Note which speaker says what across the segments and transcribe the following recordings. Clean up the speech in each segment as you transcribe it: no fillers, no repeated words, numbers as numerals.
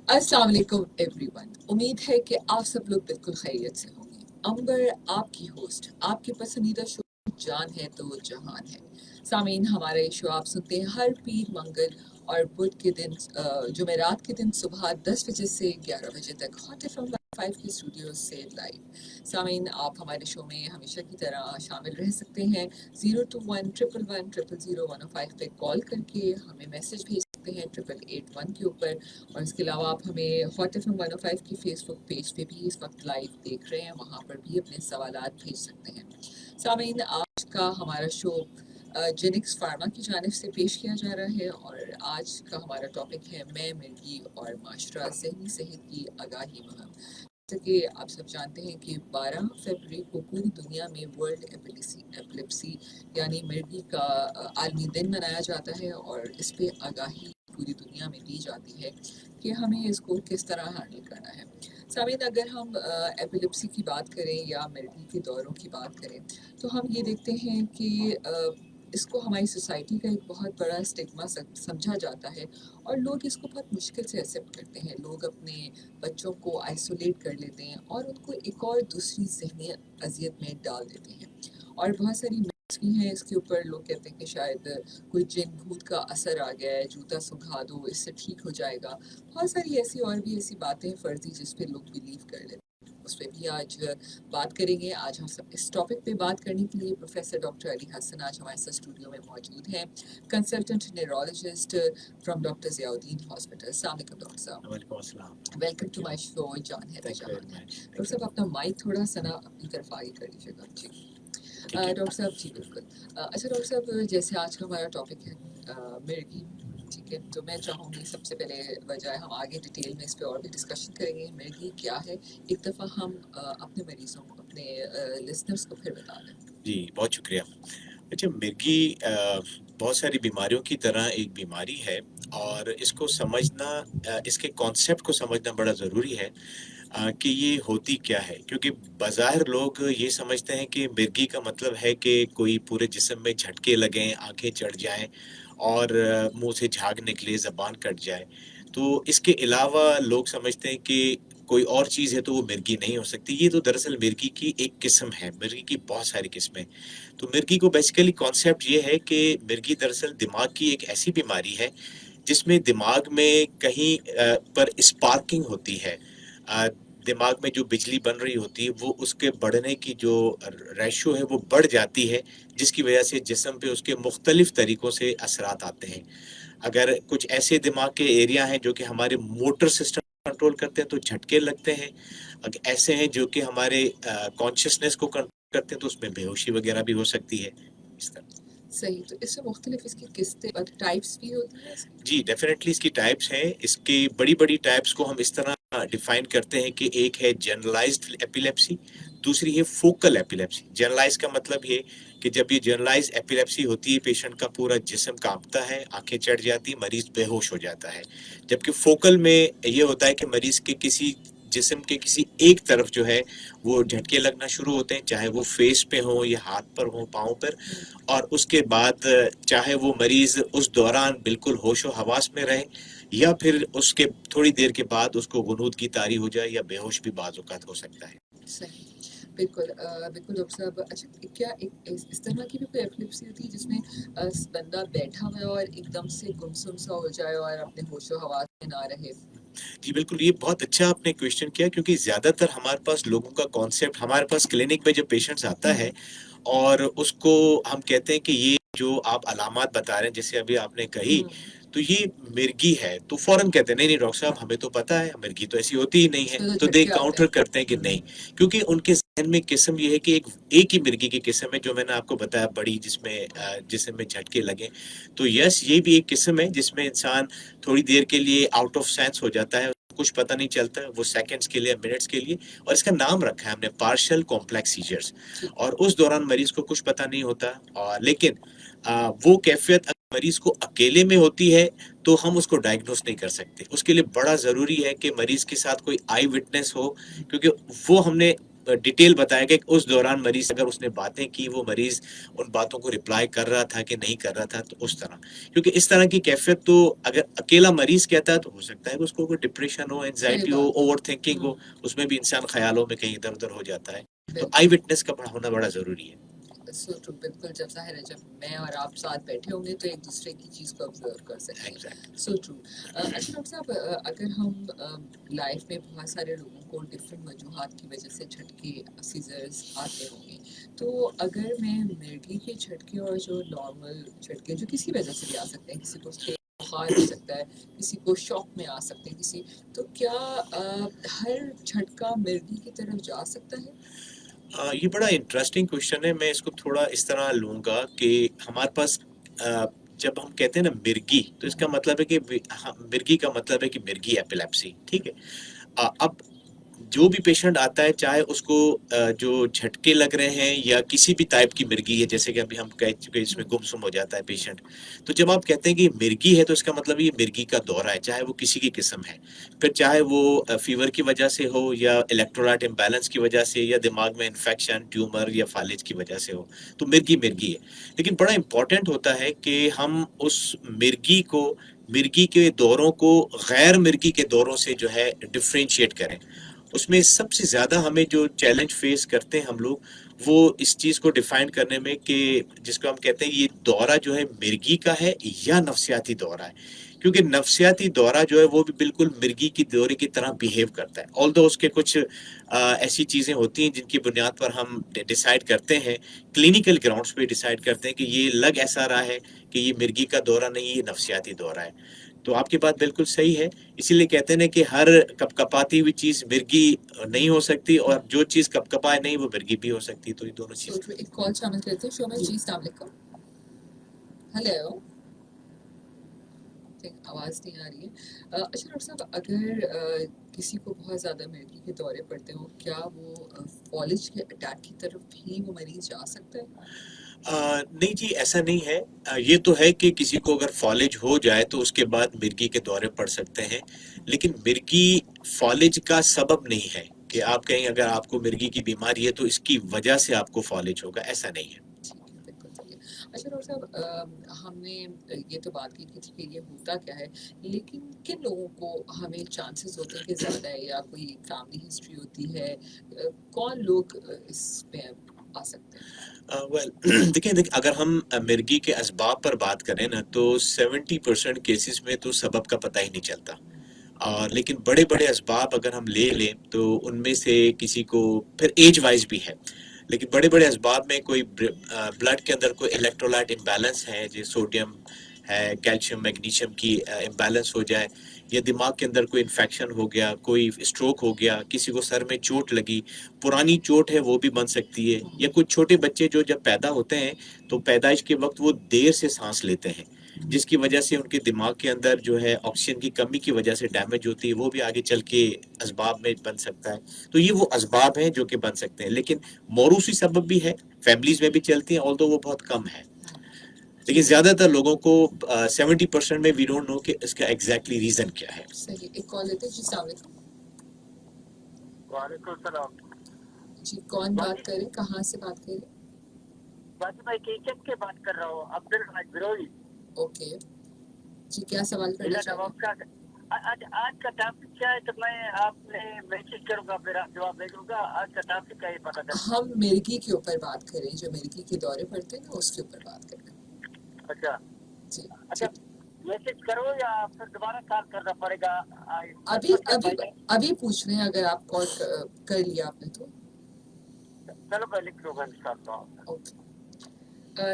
Speaker 1: अस्सलाम वालेकुम एवरीवन। उम्मीद है कि आप सब लोग बिल्कुल खैरियत से होंगे। अंबर आपकी होस्ट, आपके पसंदीदा शो जान है तो जहान है। सामीन, हमारा ये शो आप सुनते हैं हर पीर, मंगल और बुध के दिन, जुमेरात के दिन सुबह 10 बजे से 11 बजे तक हॉट एफएम 5 के स्टूडियो से लाइव। सामीन, आप हमारे शो में हमेशा की तरह शामिल रह सकते हैं। 02111000105 पे कॉल करके हमें मैसेज भेज सकते हैं 8881 के ऊपर। और इसके अलावा आप हमें हॉट एफ एम 105 की फेसबुक पेज पे भी इस वक्त लाइव देख रहे हैं, वहाँ पर भी अपने सवालात भेज सकते हैं। सामीन, आज का हमारा शो जेनिक्स फार्मा की जानिब से पेश किया जा रहा है और आज का हमारा टॉपिक है मैं, मिर्गी और माशरा, ज़हनी सेहत की आगाही मुहिम। जैसे कि आप सब जानते हैं कि 12 फरवरी को पूरी दुनिया में वर्ल्ड एपिलेप्सी यानी मिर्गी का आलमी दिन मनाया जाता है और इस पे आगाही पूरी दुनिया में दी जाती है कि हमें इसको किस तरह हैंडल करना है। साबित, अगर हम एपिलेप्सी की बात करें या मिर्गी के दौरों की बात करें तो हम ये देखते हैं कि इसको हमारी सोसाइटी का एक बहुत बड़ा स्टिग्मा समझा जाता है और लोग इसको बहुत मुश्किल से एक्सेप्ट करते हैं। लोग अपने बच्चों को आइसोलेट कर लेते हैं और उनको एक और दूसरी ज़हनी अजियत में डाल देते हैं। और बहुत सारी मिथ्स भी हैं इसके ऊपर। लोग कहते हैं कि शायद कोई जिन भूत का असर आ गया है, जूता सुखा दो इससे ठीक हो जाएगा। बहुत सारी ऐसी और भी ऐसी बातें फ़र्जी जिस पे लोग बिलीव कर लेते हैं, उस पर भी आज बात करेंगे। आज हम सब इस टॉपिक पे बात करने के लिए प्रोफेसर डॉक्टर अली हसन आज हमारे साथ स्टूडियो में मौजूद हैं, consultant neurologist from doctor Ziauddin hospital. अस्सलाम वालेकुम डॉक्टर साहब।
Speaker 2: वालेकुम अस्सलाम।
Speaker 1: वेलकम टू माय शो जान है तो
Speaker 2: Thank you very
Speaker 1: जहान है।
Speaker 2: much.
Speaker 1: डॉक्टर साहब, अपना माइक थोड़ा सा ना अपनी तरफ आगे कर लीजिएगा जी।
Speaker 2: ठीक है।
Speaker 1: डॉक्टर साहब जी बिल्कुल। अच्छा डॉक्टर साहब, जैसे आज का हमारा टॉपिक है मिर्गी, ठीक है, तो मैं चाहूँगी सबसे पहले बजाय हम आगे डिटेल में इस पे और भी डिस्कशन करेंगे मिर्गी क्या है, एक दफ़ा हम अपने मरीजों को, अपने लिसनर्स को फिर बता दें।
Speaker 2: जी, बहुत शुक्रिया। अच्छा, मिर्गी बहुत सारी बीमारियों की तरह एक बीमारी है और इसको समझना, इसके कॉन्सेप्ट को समझना बड़ा ज़रूरी है कि ये होती क्या है, क्योंकि बज़ाहिर लोग ये समझते हैं कि मिर्गी का मतलब है कि कोई पूरे जिस्म में झटके लगें, आंखें चढ़ जाएं और मुंह से झाग निकले, ज़बान कट जाए। तो इसके अलावा लोग समझते हैं कि कोई और चीज़ है तो वो मिर्गी नहीं हो सकती। ये तो दरअसल मिर्गी की एक किस्म है। मिर्गी की बहुत सारी किस्में। तो मिर्गी को बेसिकली कॉन्सेप्ट ये है कि मिर्गी दरअसल दिमाग की एक ऐसी बीमारी है जिसमें दिमाग में कहीं पर स्पार्किंग होती है। दिमाग में जो बिजली बन रही होती है वो उसके बढ़ने की जो रेशो है वो बढ़ जाती है, जिसकी वजह से जिस्म पे उसके मुख्तलिफ तरीक़ों से असरात आते हैं। अगर कुछ ऐसे दिमाग के एरिया हैं जो कि हमारे मोटर सिस्टम कंट्रोल करते हैं तो झटके लगते हैं। अगर ऐसे हैं जो कि हमारे कॉन्शियसनेस को कंट्रोल करते हैं तो उसमें बेहोशी वगैरह भी हो सकती है। इस तरह
Speaker 1: सही, तो इससे मुख्तलिफ इसकी किस्तें और टाइप्स भी होती हैं इसकी?
Speaker 2: जी, डेफिनेटली इसकी टाइप्स हैं। इसकी बड़ी-बड़ी टाइप्स को हम इस तरह डिफाइन करते हैं कि एक है जनरलाइज्ड एपिलेप्सी, दूसरी है फोकल एपिलेप्सी। जनरलाइज़ का मतलब ये कि जब ये जनरलाइज्ड एपिलेप्सी होती है, पेशेंट का पूरा जिस्म काँपता है, आँखें चढ़ जाती हैं, मरीज़ बेहोश हो जाता है। जबकि फोकल में ये होता है कि मरीज़ के किसी जिस्म के किसी एक तरफ जो है वो झटके लगना शुरू होते हैं, चाहे वो फेस पे हो या हाथ पर हो, पाँव पर, और उसके बाद चाहे वो मरीज़ उस दौरान बिल्कुल होशो-हवास में रहे या फिर उसके थोड़ी देर के बाद उसको गुनूद की तारी हो जाए या बेहोश भी बाज़ औक़ात हो सकता है।
Speaker 1: सही, बिल्कुल बिल्कुल डॉक्टर साहब। अच्छा, क्या इस तरह की भी कोई एपिलेप्सी होती है जिसमें बंदा बैठा हुआ है और एकदम से गुमसुम सा हो जाए और अपने होशो-हवास में ना रहे?
Speaker 2: जी, बिल्कुल, ये बहुत अच्छा आपने क्वेश्चन किया, क्योंकि ज़्यादातर हमारे पास लोगों का कॉन्सेप्ट, हमारे पास क्लिनिक में जब पेशेंट्स आता है और उसको हम कहते हैं कि ये जो आप अलामात बता रहे हैं, जैसे अभी आपने कही, तो ये मिर्गी है, तो फ़ौरन कहते हैं, नहीं, नहीं डॉक्टर साहब, हमें तो पता है, मिर्गी तो ऐसी होती ही नहीं है।
Speaker 1: इसमें तो
Speaker 2: तो दे
Speaker 1: झटके आते
Speaker 2: काउंटर
Speaker 1: हैं।
Speaker 2: करते हैं कि नहीं, क्योंकि उनके ज़हन में किस्म ये है कि एक ही मिर्गी की किस्म है, जो मैंने आपको बताया बड़ी, जिसमें जिस्म में झटके लगें। तो यस, ये भी एक किस्म है जिसमें इंसान थोड़ी देर के लिए आउट ऑफ सेंस हो जाता है, कुछ पता नहीं चलता है, वो सेकंड्स के लिए, मिनट्स के लिए, और इसका नाम रखा है हमने पार्शियल कॉम्प्लेक्स सीजर्स। और उस दौरान मरीज को कुछ पता नहीं होता, और लेकिन वो कैफियत अगर मरीज को अकेले में होती है तो हम उसको डायग्नोस नहीं कर सकते। उसके लिए बड़ा ज़रूरी है कि मरीज के साथ कोई आई विटनेस हो, क्योंकि वो हमने ڈیٹیل بتایا کہ اس دوران مریض اگر اس نے باتیں کی وہ مریض ان باتوں کو رپلائی کر رہا تھا کہ نہیں کر رہا تھا، تو اس طرح، کیونکہ اس طرح کی کیفیت تو اگر اکیلا مریض کہتا ہے تو ہو سکتا ہے کہ اس کو کوئی ڈپریشن ہو،
Speaker 1: صحیح
Speaker 2: اینزائٹی ہو،
Speaker 1: بات ہے.
Speaker 2: اوور تھنکنگ ہو، اس میں بھی انسان خیالوں میں کہیں ادھر ادھر ہو جاتا ہے. تو آئی وٹنس کا ہونا بڑا ضروری ہے.
Speaker 1: So true. بالکل. جب ظاہر ہے جب میں اور آپ ساتھ بیٹھے ہوں گے تو ایک دوسرے کی چیز کو آبزرو کر سکیں گے. So true. اچھا ڈاکٹر صاحب، اگر ہم لائف میں بہت سارے لوگوں کو ڈفرینٹ وجوہات کی وجہ سے جھٹکے سیزرز آتے ہوں گے، تو اگر میں مرگی کے جھٹکے اور جو نارمل جھٹکے جو کسی وجہ سے بھی آ سکتے ہیں، کسی کو بخار ہو سکتا ہے، کسی کو شوق میں آ سکتے ہیں، کسی تو کیا ہر جھٹکا مرگی کی طرف جا سکتا ہے؟
Speaker 2: یہ بڑا انٹرسٹنگ کوشچن ہے. میں اس کو تھوڑا اس طرح لوں گا کہ ہمارے پاس جب ہم کہتے ہیں نا مرگی، تو اس کا مطلب ہے کہ مرگی کا مطلب ہے کہ مرگی ایپیلیپسی. ٹھیک ہے. اب جو بھی پیشنٹ آتا ہے، چاہے اس کو جو جھٹکے لگ رہے ہیں یا کسی بھی ٹائپ کی مرگی ہے، جیسے کہ ابھی ہم کہہ چکے اس میں گمسم ہو جاتا ہے پیشنٹ، تو جب آپ کہتے ہیں کہ یہ مرگی ہے تو اس کا مطلب یہ مرگی کا دورہ ہے، چاہے وہ کسی کی قسم ہے، پھر چاہے وہ فیور کی وجہ سے ہو یا الیکٹرولائٹ امبیلنس کی وجہ سے یا دماغ میں انفیکشن، ٹیومر یا فالج کی وجہ سے ہو، تو مرگی مرگی ہے. لیکن بڑا امپورٹنٹ ہوتا ہے کہ ہم اس مرگی کے دوروں کو غیر مرگی کے دوروں سے جو ہے ڈفرینشیٹ کریں. اس میں سب سے زیادہ ہمیں جو چیلنج فیس کرتے ہیں ہم لوگ، وہ اس چیز کو ڈیفائن کرنے میں کہ جس کو ہم کہتے ہیں یہ دورہ جو ہے مرگی کا ہے یا نفسیاتی دورہ ہے. کیونکہ نفسیاتی دورہ جو ہے وہ بھی بالکل مرگی کی دورے کی طرح بیہیو کرتا ہے. آلدو اس کے کچھ ایسی چیزیں ہوتی ہیں جن کی بنیاد پر ہم ڈیسائیڈ کرتے ہیں، کلینکل گراؤنڈز پہ ڈیسائیڈ کرتے ہیں کہ یہ لگ ایسا رہا ہے کہ یہ مرگی کا دورہ نہیں، یہ نفسیاتی دورہ ہے. تو آپ کی بات بالکل صحیح ہے. اسی لیے کہتے ہیں کہ ہر کپکپاتی ہوئی چیز مرگی نہیں ہو سکتی، اور جو چیز کپکپائے نہیں وہ مرگی بھی ہو سکتی. تو یہ دونوں چیزیں.
Speaker 1: ایک کال شامل کرتے ہیں. شومل جی، السلام علیکم. ہیلو. آواز نہیں آ رہی ہے. اچھا ڈاکٹر صاحب، اگر کسی کو بہت زیادہ مرگی کے دورے پڑتے ہوں، کیا وہ فالج کے اٹیک کی طرف بھی وہ مریض جا سکتا ہے؟
Speaker 2: نہیں جی، ایسا نہیں ہے. یہ تو ہے کہ کسی کو اگر فالج ہو جائے تو اس کے بعد مرگی کے دورے پڑ سکتے ہیں، لیکن مرگی فالج کا سبب نہیں ہے کہ آپ کہیں اگر آپ کو مرگی کی بیماری ہے تو اس کی وجہ سے آپ کو فالج ہوگا، ایسا نہیں ہے.
Speaker 1: ٹھیک ہے، بالکل صحیح ہے. اچھا ڈاکٹر صاحب، ہم نے یہ تو بات کی تھی کہ یہ ہوتا کیا ہے، لیکن کن لوگوں کو ہمیں چانسز ہوتے ہیں کہ زیادہ ہے، یا کوئی فیملی ہسٹری ہوتی ہے، کون لوگ اس میں آ سکتے ہیں؟
Speaker 2: دیکھیں اگر ہم مرگی کے اسباب پر بات کریں نا، تو 70% کیسز میں تو سبب کا پتہ ہی نہیں چلتا. لیکن بڑے بڑے اسباب اگر ہم لے لیں تو ان میں سے کسی کو پھر ایج وائز بھی ہے، لیکن بڑے بڑے اسباب میں کوئی بلڈ کے اندر کوئی الیکٹرولائٹ امبیلنس ہے، جیسے سوڈیم ہے، کیلشیم میگنیشیم کی امبیلنس ہو جائے، یا دماغ کے اندر کوئی انفیکشن ہو گیا، کوئی اسٹروک ہو گیا، کسی کو سر میں چوٹ لگی، پرانی چوٹ ہے وہ بھی بن سکتی ہے. یا کچھ چھوٹے بچے جو جب پیدا ہوتے ہیں تو پیدائش کے وقت وہ دیر سے سانس لیتے ہیں، جس کی وجہ سے ان کے دماغ کے اندر جو ہے آکسیجن کی کمی کی وجہ سے ڈیمیج ہوتی ہے، وہ بھی آگے چل کے اسباب میں بن سکتا ہے. تو یہ وہ اسباب ہیں جو کہ بن سکتے ہیں، لیکن موروثی سبب بھی ہے، فیملیز میں بھی چلتی ہیں، آلدو وہ بہت کم ہے. لیکن زیادہ تر لوگوں کو 70% میں وی ڈونٹ نو کہ اس کا ایگزیکٹلی ریزن کیا ہے.
Speaker 1: صحیح. ایک کال لیتے ہیں. جی السلام علیکم.
Speaker 3: وعلیکم السلام.
Speaker 1: جی، کون بات کر رہے، کہاں سے بات کر رہے؟
Speaker 3: باجی میں کیچن کے بات کر رہا ہوں، عبد الحاج بروئی.
Speaker 1: اوکے جی، کیا سوال کرنا چاہ رہے ہیں؟
Speaker 3: آج کا ٹاپک کیا ہے؟ تو میں آپ نے میسج کروں گا، پھر آپ جواب دے دوں گا. آج کا ٹاپک کا یہ پتا چل.
Speaker 1: ہم مرگی کے اوپر بات کریں، جو مرگی کے دورے پڑتے ہیں نا، اس کے اوپر بات کریں.
Speaker 3: اچھا
Speaker 1: جی
Speaker 3: اچھا،
Speaker 1: ٹھیک.
Speaker 3: میسج کرو یا پھر دوبارہ کال کرنا پڑے گا؟
Speaker 1: ابھی پوچھ رہے ہیں، اگر آپ کال کر لیا آپ نے تو.
Speaker 3: چلو میں لکھ لوں گا انشاءاللہ.
Speaker 1: اوکے.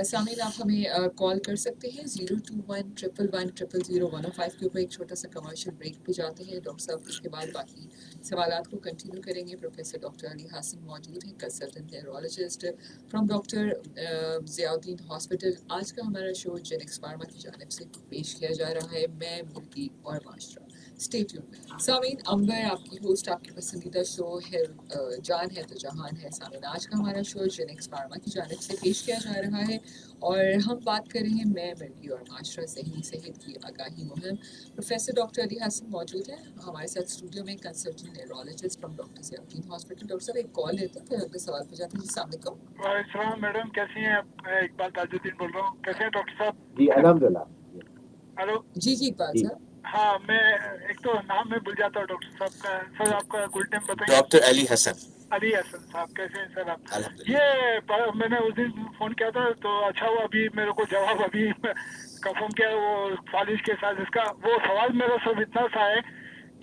Speaker 1: سامعین، آپ ہمیں کال کر سکتے ہیں 02111100105 کے اوپر. ایک چھوٹا سا کمرشل بریک پہ جاتے ہیں ڈاکٹر صاحب، اس کے بعد باقی سوالات کو کنٹینیو کریں گے. پروفیسر ڈاکٹر علی حسن موجود ہیں، consultant neurologist from doctor Zia Uddin hospital. آج کا ہمارا شو جینکس فارما کی جانب سے پیش کیا جا رہا ہے، میں، مرگی اور معاشرہ. Stay tuned. सामीन, अंबर आपकी होस्ट, आपकी पसंदीदा शो है जान है तो जहान है। सामीन, आज का हमारा शो जेनेक्स फार्मा की जानिब से पेश किया जा रहा है और हम बात कर रहे हैं मैं, मिर्गी और माशरा ज़हनी सेहत की आगाही मुहिम। प्रोफेसर डॉक्टर अली हसन मौजूद हैं हमारे साथ स्टूडियो में, consultant neurologist from doctor Ziauddin hospital. Doctor साहब, एक कॉल लेते हैं फिर अगले सवाल पे जाते हैं। जी, अस्सलाम वालेकुम।
Speaker 3: वालेकुम मैडम, कैसी हैं आप? मैं इकबाल ताजुद्दीन बोल रहा हूँ। कैसे हैं डॉक्टर साहब?
Speaker 4: जी अल्हम्दुलिल्लाह।
Speaker 3: हेलो।
Speaker 1: जी जी, इकबाल
Speaker 4: जी।
Speaker 1: साहब।
Speaker 3: हाँ, मैं एक तो नाम में भूल जाता हूँ डॉक्टर साहब का। सर आपका गुड नेम बताइए।
Speaker 2: डॉक्टर अली हसन।
Speaker 3: अली हसन साहब, कैसे हैं सर आप?
Speaker 2: अल्हम्दुलिल्लाह।
Speaker 3: ये मैंने उस दिन फोन किया था तो अच्छा हुआ अभी मेरे को जवाब अभी कंफर्म किया। वो फालिश के साथ इसका वो सवाल मेरा सब इतना सा है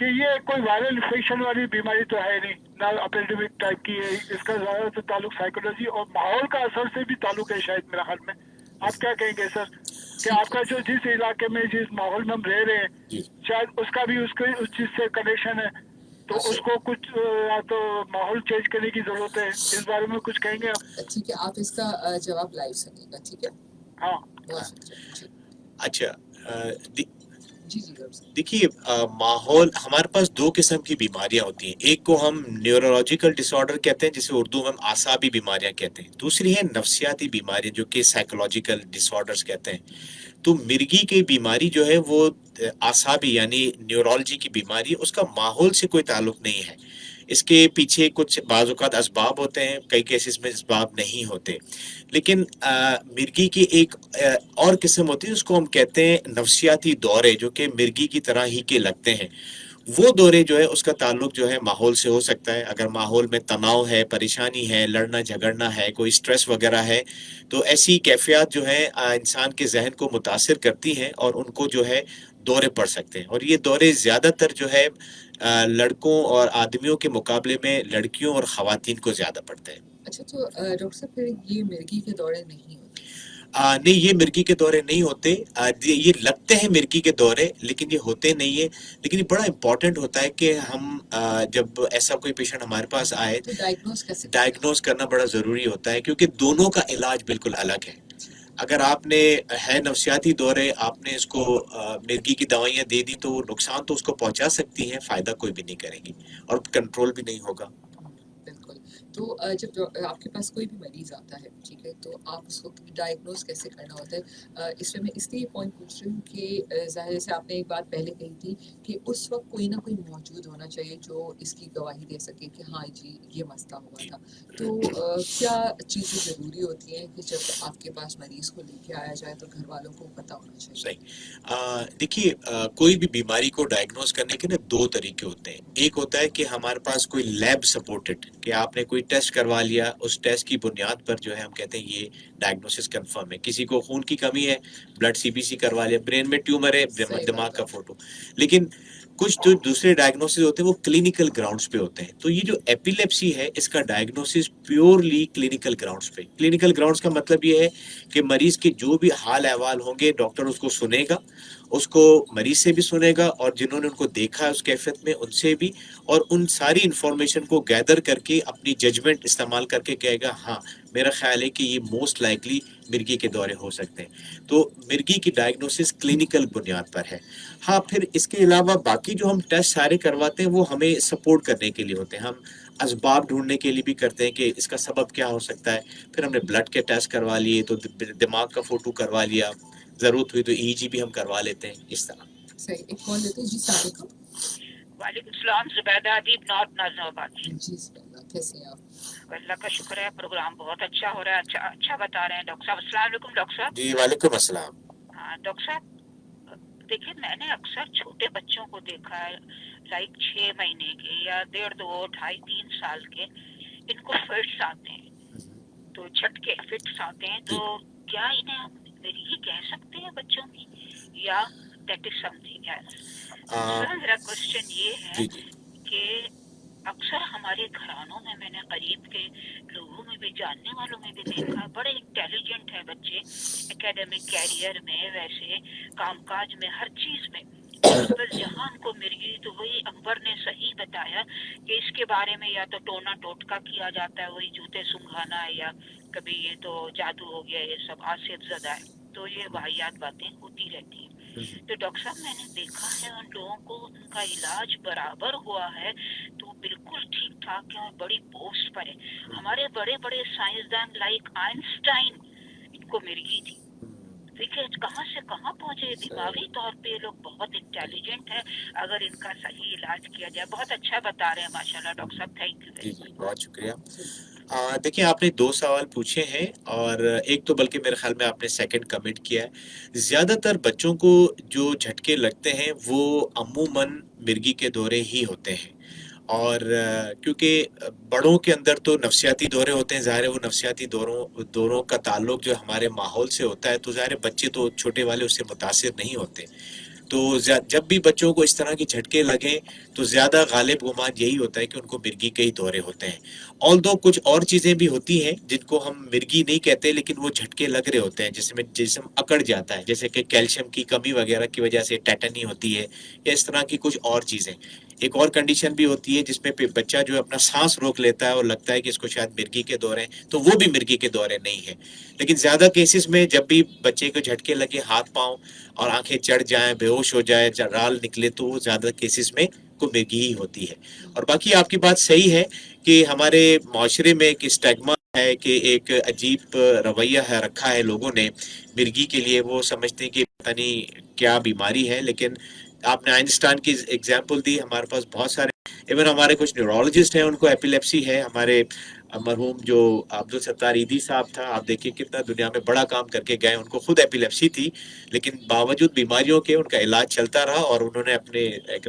Speaker 3: कि ये कोई वायरल इन्फेक्शन वाली बीमारी तो है नहीं, ना एपिडेमिक टाइप की है। इसका ज्यादा तो ताल्लुक साइकोलॉजी और माहौल का असर से भी ताल्लुक है शायद, मेरा ख्याल में। आप क्या कहेंगे सर कि आपका जो जिस इलाके में जिस माहौल में हम रह रहे हैं शायद उसका भी उसके उस चीज से कनेक्शन है, तो उसको कुछ या तो माहौल चेंज करने की जरूरत है। इस बारे में कुछ कहेंगे आप?
Speaker 1: ठीक है, आप इसका जवाब लाइव सुनिएगा, ठीक है?
Speaker 3: हाँ।
Speaker 1: बहुत शुक्रिया जी।
Speaker 2: अच्छा,
Speaker 1: जी जी डॉक्टर साहब।
Speaker 2: देखिए, माहौल, हमारे पास दो किस्म की बीमारियां होती हैं। एक को हम न्यूरोलॉजिकल डिसऑर्डर कहते हैं, जिसे उर्दू में हम आसाबी बीमारियां कहते हैं। दूसरी है नफ्सियाती बीमारियां, जो कि साइकोलॉजिकल डिसऑर्डर्स कहते हैं। तो मिर्गी की बीमारी जो है वो आसाबी यानी न्यूरोलॉजी की बीमारी, उसका माहौल से कोई ताल्लुक नहीं है। इसके पीछे कुछ बाज़-औक़ात असबाब होते हैं, कई केसेस में असबाब नहीं होते। लेकिन मिर्गी की एक और किस्म होती है, उसको हम कहते हैं नफ्सियाती दौरे, जो कि मिर्गी की तरह ही के लगते हैं। वो दौरे जो है उसका ताल्लुक जो है माहौल से हो सकता है। अगर माहौल में तनाव है, परेशानी है, लड़ना झगड़ना है, कोई स्ट्रेस वगैरह है, तो ऐसी कैफियत जो है इंसान के जहन को मुतासिर करती हैं और उनको जो है दौरे पड़ सकते हैं। और ये दौरे ज़्यादातर जो है लड़कों और आदमियों के मुकाबले में लड़कियों और ख़वातीन को ज़्यादा पड़ते हैं।
Speaker 1: अच्छा, तो डॉक्टर साहब फिर ये मिर्गी के दौरे नहीं होते?
Speaker 2: नहीं, ये मिर्गी के दौरे नहीं होते। ये लगते हैं मिर्गी के दौरे, लेकिन ये होते नहीं है। लेकिन ये बड़ा इंपॉर्टेंट होता है कि हम जब ऐसा कोई पेशेंट हमारे पास आए
Speaker 1: तो डायग्नोज कैसे करना?
Speaker 2: डायग्नोज करना बड़ा ज़रूरी होता है, क्योंकि दोनों का इलाज बिल्कुल अलग है। अगर आपने है नफ्सियाती दौरे, आपने इसको मिर्गी की दवाइयाँ दे दी, तो वो नुकसान तो उसको पहुंचा सकती हैं, फ़ायदा कोई भी नहीं करेंगी और कंट्रोल भी नहीं होगा।
Speaker 1: बिल्कुल। तो जब आपके पास कोई भी मरीज आता है, ठीक है, तो आप उसको डायग्नोज कैसे करना होता है? इसमें मैं इसलिए पॉइंट पूछ रही हूँ कि ज़ाहिर से आपने एक बात पहले कही थी कि उस वक्त कोई ना कोई मौजूद होना चाहिए जो इसकी गवाही दे सके कि हाँ जी ये मसला हुआ था। तो क्या चीज़ें ज़रूरी होती हैं कि जब आपके पास मरीज को लेके आया जाए तो घर वालों को पता होना चाहिए?
Speaker 2: सही। देखिए, कोई भी बीमारी को डायग्नोज करने के ना दो तरीके होते हैं। एक होता है कि हमारे पास कोई लैब सपोर्टेड, कि आपने कोई टेस्ट करवा लिया, उस टेस्ट की बुनियाद पर जो है हम कहते हैं ये डायग्नोसिस कंफर्म है। किसी को खून की कमी है, ब्लड सीबीसी करवा लिया, ब्रेन में ट्यूमर है,
Speaker 1: सही
Speaker 2: दिमाग
Speaker 1: बात
Speaker 2: का
Speaker 1: है।
Speaker 2: फोटो। लेकिन कुछ जो दूसरे डायग्नोसिस होते हैं वो क्लिनिकल ग्राउंड्स पे होते हैं। तो ये जो एपिलेप्सी है, इसका डायग्नोसिस प्योरली क्लिनिकल ग्राउंड्स पे। क्लिनिकल ग्राउंड्स का मतलब ये है कि मरीज के जो भी हाल अहवाल होंगे, डॉक्टर उसको सुनेगा, उसको मरीज से भी सुनेगा और जिन्होंने उनको देखा है उस कैफियत में उनसे भी, और उन सारी इंफॉर्मेशन को गैदर करके अपनी जजमेंट इस्तेमाल करके कहेगा हाँ मेरा ख्याल है कि ये मोस्ट लाइकली मिर्गी के दौरे हो सकते हैं। तो मिर्गी की डायग्नोसिस क्लिनिकल बुनियाद पर है। हाँ, फिर इसके अलावा बाकी जो हम टेस्ट सारे करवाते हैं वो हमें सपोर्ट करने के लिए होते हैं। हम असबाब ढूंढने के लिए भी करते हैं कि इसका सबब क्या हो सकता है। फिर हमने ब्लड के टेस्ट करवा लिए, तो दिमाग का फोटो करवा लिया, जरूरत हुई तो ईजी भी हम करवा लेते हैं, इस तरह।
Speaker 1: सही, एक कॉल लेते हैं। जी, अस्सलाम वालेकुम।
Speaker 5: वालेकुम सलाम, जुबैदा अदीब, नॉर्थ नाज़िमाबाद।
Speaker 1: जी ज़ुबैदा, कैसे हैं आप?
Speaker 5: अल्लाह का शुक्र है, प्रोग्राम बहुत अच्छा हो रहा है, अच्छा बता रहे हैं डॉक्टर साहब। अस्सलाम वालेकुम डॉक्टर साहब।
Speaker 2: जी वालेकुम अस्सलाम।
Speaker 5: हाँ डॉक्टर साहब, देखिए मैंने अक्सर छोटे बच्चों को देखा है, लाइक 6 महीने के या 1.5, 2, 2.5, 3 साल के, इनको फिट्स आते हैं, तो झटके फिट्स आते हैं। तो क्या इन्हें हम मिर्गी कह सकते हैं बच्चों की, या that is something else? Sir मेरा क्वेश्चन ये है कि अक्सर हमारे घरानों में मैंने करीब के लोगों में भी, जानने वालों में भी देखा, बड़े इंटेलिजेंट हैं बच्चे, एकेडमिक कैरियर में, वैसे कामकाज में, हर चीज में, बस जहाँ उनको मिर्गी, तो वही अंबर ने सही बताया कि इसके बारे में या तो टोना टोटका किया जाता है, वही जूते सुंघाना, या कभी ये तो जादू हो गया, ये सब आसिफ ज़दा है, तो ये वाहियात बातें होती रहती हैं। تو ڈاکٹر صاحب میں نے دیکھا ہے ان لوگوں کو ان کا علاج برابر ہوا ہے تو بالکل ٹھیک ٹھاک ہے اور بڑی پوسٹ پر ہے. ہمارے بڑے بڑے سائنسدان لائک آئنسٹائن ان کو مرگی تھی. دیکھیں کہاں سے کہاں پہنچے. دماغی طور پہ یہ لوگ بہت انٹیلیجنٹ ہے اگر ان کا صحیح علاج کیا جائے. بہت اچھا بتا رہے ہیں ماشاء اللہ ڈاکٹر صاحب. تھینک یو
Speaker 2: جی
Speaker 5: ویری
Speaker 2: جی
Speaker 5: مچ.
Speaker 2: بہت شکریہ. دیکھیں آپ نے 2 سوال پوچھے ہیں اور ایک تو بلکہ میرے خیال میں آپ نے سیکنڈ کمنٹ کیا ہے. زیادہ تر بچوں کو جو جھٹکے لگتے ہیں وہ عموماً مرگی کے دورے ہی ہوتے ہیں اور کیونکہ بڑوں کے اندر تو نفسیاتی دورے ہوتے ہیں. ظاہر ہے وہ نفسیاتی دوروں کا تعلق جو ہمارے ماحول سے ہوتا ہے تو ظاہر ہے بچے تو چھوٹے والے اس سے متاثر نہیں ہوتے. تو جب بھی بچوں کو اس طرح کے جھٹکے لگیں تو زیادہ غالب گمان یہی ہوتا ہے کہ ان کو مرگی کے ہی دورے ہوتے ہیں. although کچھ اور چیزیں بھی ہوتی ہیں جن کو ہم مرگی نہیں کہتے لیکن وہ جھٹکے لگ رہے ہوتے ہیں جس میں جسم اکڑ جاتا ہے جیسے کہ کیلشیم کی کمی وغیرہ کی وجہ سے ٹیٹنی ہوتی ہے یا اس طرح کی کچھ اور چیزیں. ایک اور کنڈیشن بھی ہوتی ہے جس میں بچہ جو ہے اپنا سانس روک لیتا ہے اور لگتا ہے کہ اس کو شاید مرگی کے دورے ہیں تو وہ بھی مرگی کے دورے نہیں ہے. لیکن زیادہ کیسز میں جب بھی بچے کو جھٹکے لگے ہاتھ پاؤں اور آنکھیں چڑھ جائیں بے ہوش ہو جائے رال نکلے تو وہ زیادہ کیسز میں کو مرگی ہی ہوتی ہے. اور باقی آپ کی بات صحیح ہے کہ ہمارے معاشرے میں ایک اسٹیگما ہے کہ ایک عجیب رویہ ہے رکھا ہے لوگوں نے مرگی کے لیے. وہ سمجھتے ہیں کہ پتہ نہیں کیا بیماری ہے. لیکن آپ نے آئنسٹائن کی ایگزامپل دی. ہمارے پاس بہت سارے ایون ہمارے کچھ نیورولوجسٹ ہیں ان کو ایپیلیپسی ہے. ہمارے مرحوم جو عبدالستار ایدھی صاحب تھا آپ دیکھیں کتنا دنیا میں بڑا کام کر کے گئے. ان کو خود ایپیلیپسی تھی لیکن باوجود بیماریوں کے ان کا علاج چلتا رہا اور انہوں نے اپنے ایک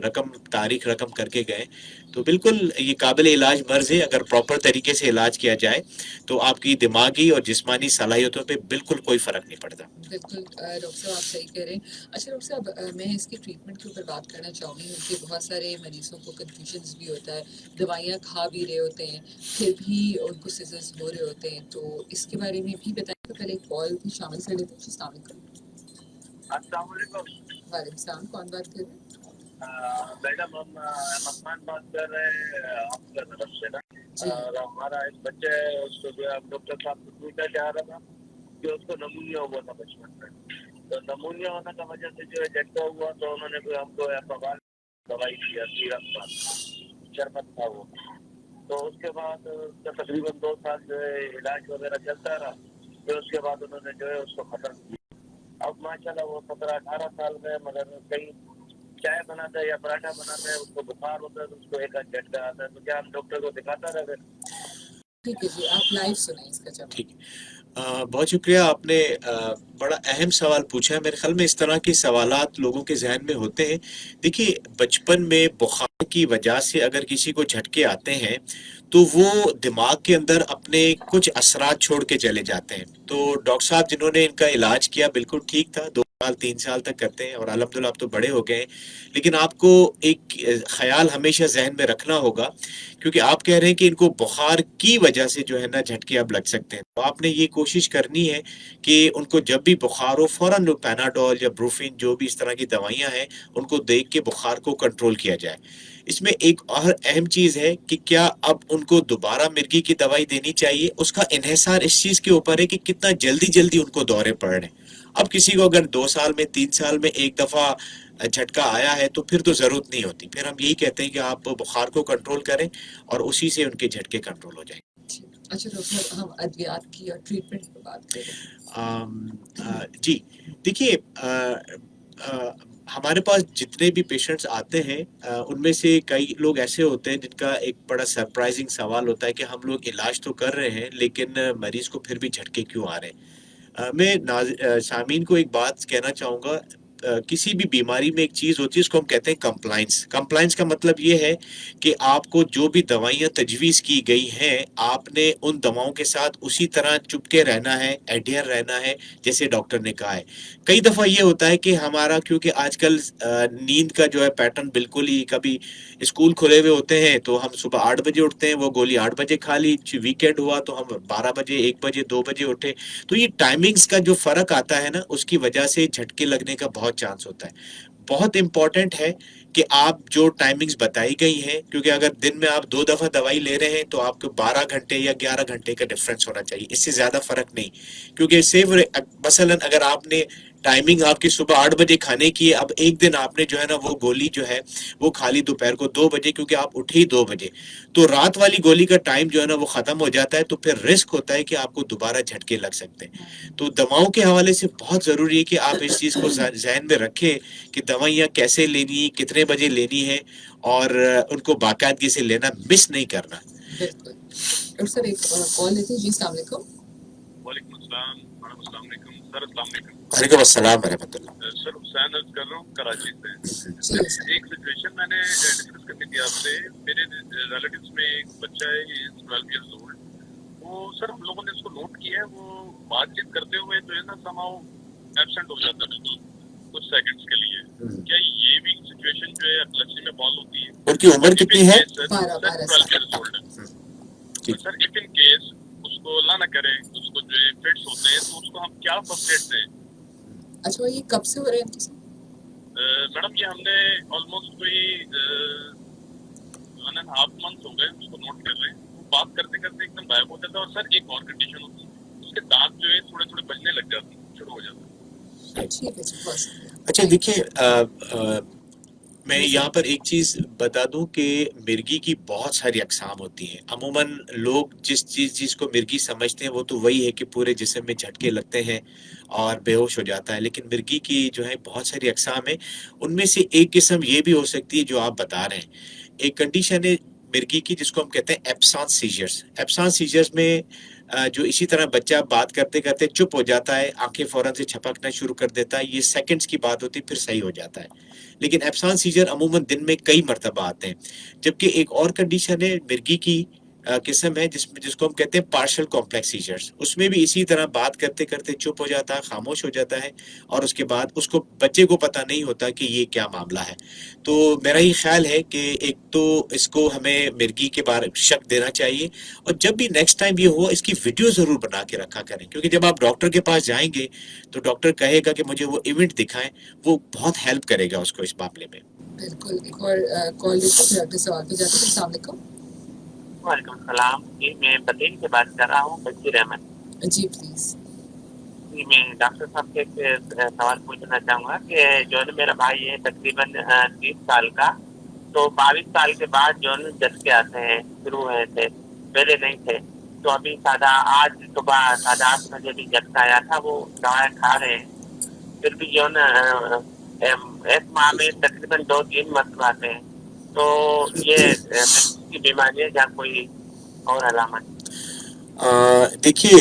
Speaker 2: تاریخ رقم کر کے گئے. تو بالکل یہ قابل علاج مرض ہے. اگر پراپر طریقے سے علاج کیا جائے تو آپ کی دماغی اور جسمانی صلاحیتوں پہ بالکل کوئی فرق نہیں پڑتا.
Speaker 1: بالکل ڈاکٹر صاحب آپ صحیح کہہ رہے ہیں. اچھا ڈاکٹر صاحب میں اس کی ٹریٹمنٹ کے اوپر بات کرنا چاہوں گی کیونکہ بہت سارے مریضوں کو کنفیوژنس بھی ہوتا ہے. دوائیاں کھا بھی رہے ہوتے ہیں پھر بھی ان کو سیزرز ہو رہے ہوتے ہیں تو اس کے بارے میں بھی بتائیں. تو پہلے ایک کال بھی شامل کر لیتے ہیں. السلام علیکم.
Speaker 3: السلام علیکم.
Speaker 1: وعلیکم السلام. کون بات کر رہے ہیں؟
Speaker 3: میڈم ہم عثمان بات کر رہے ہیں آپ کی طرف سے نا. اور ہمارا ایک بچہ ہے اس کو جو ہے ڈاکٹر صاحب سے پوچھنا چاہ رہا تھا کہ اس کو نمونیا ہوا تھا بچپن میں. تو نمونیا ہونے کی وجہ سے جو ہے جھٹکا ہوا تو انہوں نے کوئی ہم کو ایپاوال دوائی دیا سیرپ کا شربت تھا وہ. تو اس کے بعد اس کا تقریباً 2 سال جو ہے علاج وغیرہ چلتا رہا. پھر اس کے بعد انہوں نے جو ہے اس کو ختم کیا. اب ماشاءاللہ وہ 17-18 سال میں مگر کہیں چائے بناتا ہے یا پراٹھا بناتا ہے اس کو بخار ہوتا ہے تو اس کو ایک آدھ جھٹکا آتا ہے. تو کیا ہم ڈاکٹر کو دکھاتا رہے؟
Speaker 1: ٹھیک ہے جی آپ لائیو سنیں اس کا جواب.
Speaker 2: ٹھیک ہے. بہت شکریہ. آپ نے بڑا اہم سوال پوچھا ہے. میرے خیال میں اس طرح کے سوالات لوگوں کے ذہن میں ہوتے ہیں. دیکھیے بچپن میں بخار کی وجہ سے اگر کسی کو جھٹکے آتے ہیں تو وہ دماغ کے اندر اپنے کچھ اثرات چھوڑ کے چلے جاتے ہیں. تو ڈاکٹر صاحب جنہوں نے ان کا علاج کیا بالکل ٹھیک تھا. 2 سال 3 سال تک کرتے ہیں اور الحمدللہ آپ تو بڑے ہو گئے ہیں. لیکن آپ کو ایک خیال ہمیشہ ذہن میں رکھنا ہوگا کیونکہ آپ کہہ رہے ہیں کہ ان کو بخار کی وجہ سے جو ہے نا جھٹکے اب لگ سکتے ہیں. تو آپ نے یہ کوشش کرنی ہے کہ ان کو جب بھی بخار ہو فوراً پیناڈول یا بروفین جو بھی اس طرح کی دوائیاں ہیں ان کو دیکھ کے بخار کو کنٹرول کیا جائے. اس میں ایک اور اہم چیز ہے کہ کیا اب ان کو دوبارہ مرگی کی دوائی دینی چاہیے. اس کا انحصار اس چیز کے اوپر ہے کہ کتنا جلدی ان کو دورے پڑ رہے ہیں. اب کسی کو اگر 2 سال میں 3 سال میں ایک دفعہ جھٹکا آیا ہے تو پھر تو ضرورت نہیں ہوتی. پھر ہم یہی کہتے ہیں کہ آپ بخار کو کنٹرول کریں اور اسی سے ان کے جھٹکے کنٹرول ہو جائیں.
Speaker 1: اچھا ڈاکٹر صاحب ہم ادویات کی اور ٹریٹمنٹ پر بات کریں.
Speaker 2: جی دیکھیے ہمارے پاس جتنے بھی پیشنٹس آتے ہیں ان میں سے کئی لوگ ایسے ہوتے ہیں جن کا ایک بڑا سرپرائزنگ سوال ہوتا ہے کہ ہم لوگ علاج تو کر رہے ہیں لیکن مریض کو پھر بھی جھٹکے کیوں آ رہے ہیں. میں سامعین کو ایک بات کہنا چاہوں گا. کسی بھی بیماری میں ایک چیز ہوتی ہے اس کو ہم کہتے ہیں کمپلائنس کا مطلب یہ ہے کہ آپ کو جو بھی دوائیاں تجویز کی گئی ہیں آپ نے ان دواؤں کے ساتھ اسی طرح چپکے رہنا ہے ایڈھیر رہنا ہے جیسے ڈاکٹر نے کہا ہے. کئی دفعہ یہ ہوتا ہے کہ ہمارا کیونکہ آج کل نیند کا جو ہے پیٹرن بالکل ہی کبھی اسکول کھلے ہوئے ہوتے ہیں تو ہم صبح 8 بجے اٹھتے ہیں وہ گولی 8 بجے کھا لی. ویکینڈ ہوا تو ہم 12 بجے 1 بجے 2 بجے اٹھے. تو یہ ٹائمنگز کا جو فرق آتا ہے نا اس کی وجہ سے جھٹکے لگنے کا بہت چانس ہوتا ہے. بہت امپورٹنٹ ہے کہ آپ جو ٹائمنگز بتائی گئی ہیں کیونکہ اگر دن میں آپ 2 دفعہ دوائی لے رہے ہیں تو آپ کو 12 گھنٹے یا 11 گھنٹے کا ڈفرنس ہونا چاہیے. اس سے زیادہ فرق نہیں کیونکہ مثلاً اگر آپ نے ٹائمنگ آپ کی صبح 8 بجے کھانے کی ہے, اب ایک دن آپ نے جو ہے نا وہ گولی جو ہے وہ کھا لی دوپہر کو 2 بجے کیونکہ آپ اٹھے ہی 2 بجے, تو رات والی گولی کا ٹائم جو ہے نا وہ ختم ہو جاتا ہے, تو پھر رسک ہوتا ہے کہ آپ کو دوبارہ جھٹکے لگ سکتے ہیں. تو دواؤں کے حوالے سے بہت ضروری ہے کہ آپ اس چیز کو ذہن میں رکھیں کہ دوائیاں کیسے لینی, کتنے بجے لینی ہے, اور ان کو باقاعدگی سے لینا, مس نہیں کرنا.
Speaker 1: بالکل. ڈاکٹر صاحب ایک کال لیتے ہیں. جی السلام علیکم.
Speaker 4: وعلیکم السلام. السلام علیکم سر. السلام علیکم.
Speaker 2: وعلیکم السلام ورحمۃ اللہ.
Speaker 4: سر حسین عرض کر رہا ہوں کراچی سے.
Speaker 1: جی
Speaker 4: سر ایک سچویشن میں نے ڈسکس کرنی تھی آپ سے. میرے ریلیٹیوز میں ایک بچہ ہے, یہ 12 ایئرز اولڈ. وہ سر ہم لوگوں نے اس کو نوٹ کیا ہے, وہ بات چیت کرتے ہوئے جو ہے نا سماؤ ایبسینٹ ہو جاتا ہے کچھ سیکنڈس کے لیے. کیا یہ بھی سچویشن جو ہے ایپلیپسی میں فال ہوتی ہے؟
Speaker 2: ان کی عمر کتنی ہے؟
Speaker 1: 12
Speaker 4: 12 ایئرز اولڈ ہے. سر اف ان کیس اس کو اللہ نہ کرے اس کو جو فٹس ہوتے ہیں تو اس کو ہم کیا فرسٹ ایڈ دیں؟
Speaker 1: اچھا یہ کب سے ہو رہے ہیں؟
Speaker 4: میڈم یہ ہم نے آلموسٹ کوئی 1.5 months ہو گئے اس کو نوٹ کر رہے ہیں. وہ بات کرتے کرتے ایک دم غائب ہو جاتا ہے. اور سر ایک اور کنڈیشن ہوتی ہے, اس کے دانت جو ہے تھوڑے تھوڑے بجنے لگ جاتے ہیں, شروع ہو جاتا ہے.
Speaker 1: ٹھیک ہے جی, بہت شکریہ.
Speaker 2: اچھا دیکھیے, میں یہاں پر ایک چیز بتا دوں کہ مرگی کی بہت ساری اقسام ہوتی ہیں. عموماً لوگ جس چیز کو مرگی سمجھتے ہیں وہ تو وہی ہے کہ پورے جسم میں جھٹکے لگتے ہیں اور بے ہوش ہو جاتا ہے, لیکن مرگی کی جو ہے بہت ساری اقسام ہیں. ان میں سے ایک قسم یہ بھی ہو سکتی ہے جو آپ بتا رہے ہیں. ایک کنڈیشن ہے مرگی کی جس کو ہم کہتے ہیں ایبسانس سیجرز. ایبسانس سیجرز میں جو اسی طرح بچہ بات کرتے کرتے چپ ہو جاتا ہے, آنکھیں فوراً سے چھپکنا شروع کر دیتا ہے, یہ سیکنڈز کی بات ہوتی ہے, پھر صحیح ہو جاتا ہے. لیکن ایبسانس سیجر عموماً دن میں کئی مرتبہ آتے ہیں. جبکہ ایک اور کنڈیشن ہے مرگی کی قسم ہے جس کو ہم کہتے ہیں پارشل کمپلیکس سیجرز. اس میں بھی اسی طرح بات کرتے کرتے چپ ہو جاتا ہے, خاموش ہو جاتا ہے, اور اس کے بعد اس کو بچے کو پتہ نہیں ہوتا کہ یہ کیا معاملہ ہے. تو میرا یہ خیال ہے کہ ایک تو اس کو ہمیں مرگی کے بارے شک دینا چاہیے, اور جب بھی نیکسٹ ٹائم یہ ہو اس کی ویڈیو ضرور بنا کے رکھا کریں, کیونکہ جب آپ ڈاکٹر کے پاس جائیں گے تو ڈاکٹر کہے گا کہ مجھے وہ ایونٹ دکھائیں, وہ بہت ہیلپ کرے گا اس کو اس معاملے میں.
Speaker 1: بالکل. ایک اور کال لیتے ہیں, اگلے سوال پہ جاتے ہیں. السلام علیکم.
Speaker 6: وعلیکم السلام. جی میں بطین سے بات کر رہا ہوں, بشیر احمد.
Speaker 1: جی پلیز.
Speaker 6: جی میں ڈاکٹر صاحب سے ایک سوال پوچھنا چاہوں گا کہ جو ہے میرا بھائی ہے تقریباً 30 سال کا, تو 22 سال کے بعد جو ہے جھٹکے آتے ہیں, شروع ہوئے تھے, پہلے نہیں تھے. تو ابھی آج صبح 8:30 بجے بھی جھٹکا آیا تھا. وہ دوائیں کھا رہے ہیں, پھر بھی جو ہے نا ایک ماہ میں تقریباً 2-3 مرتبہ آتے ہیں. تو یہ کی بیماری ہے یا کوئی اور علامت؟
Speaker 2: دیکھیے,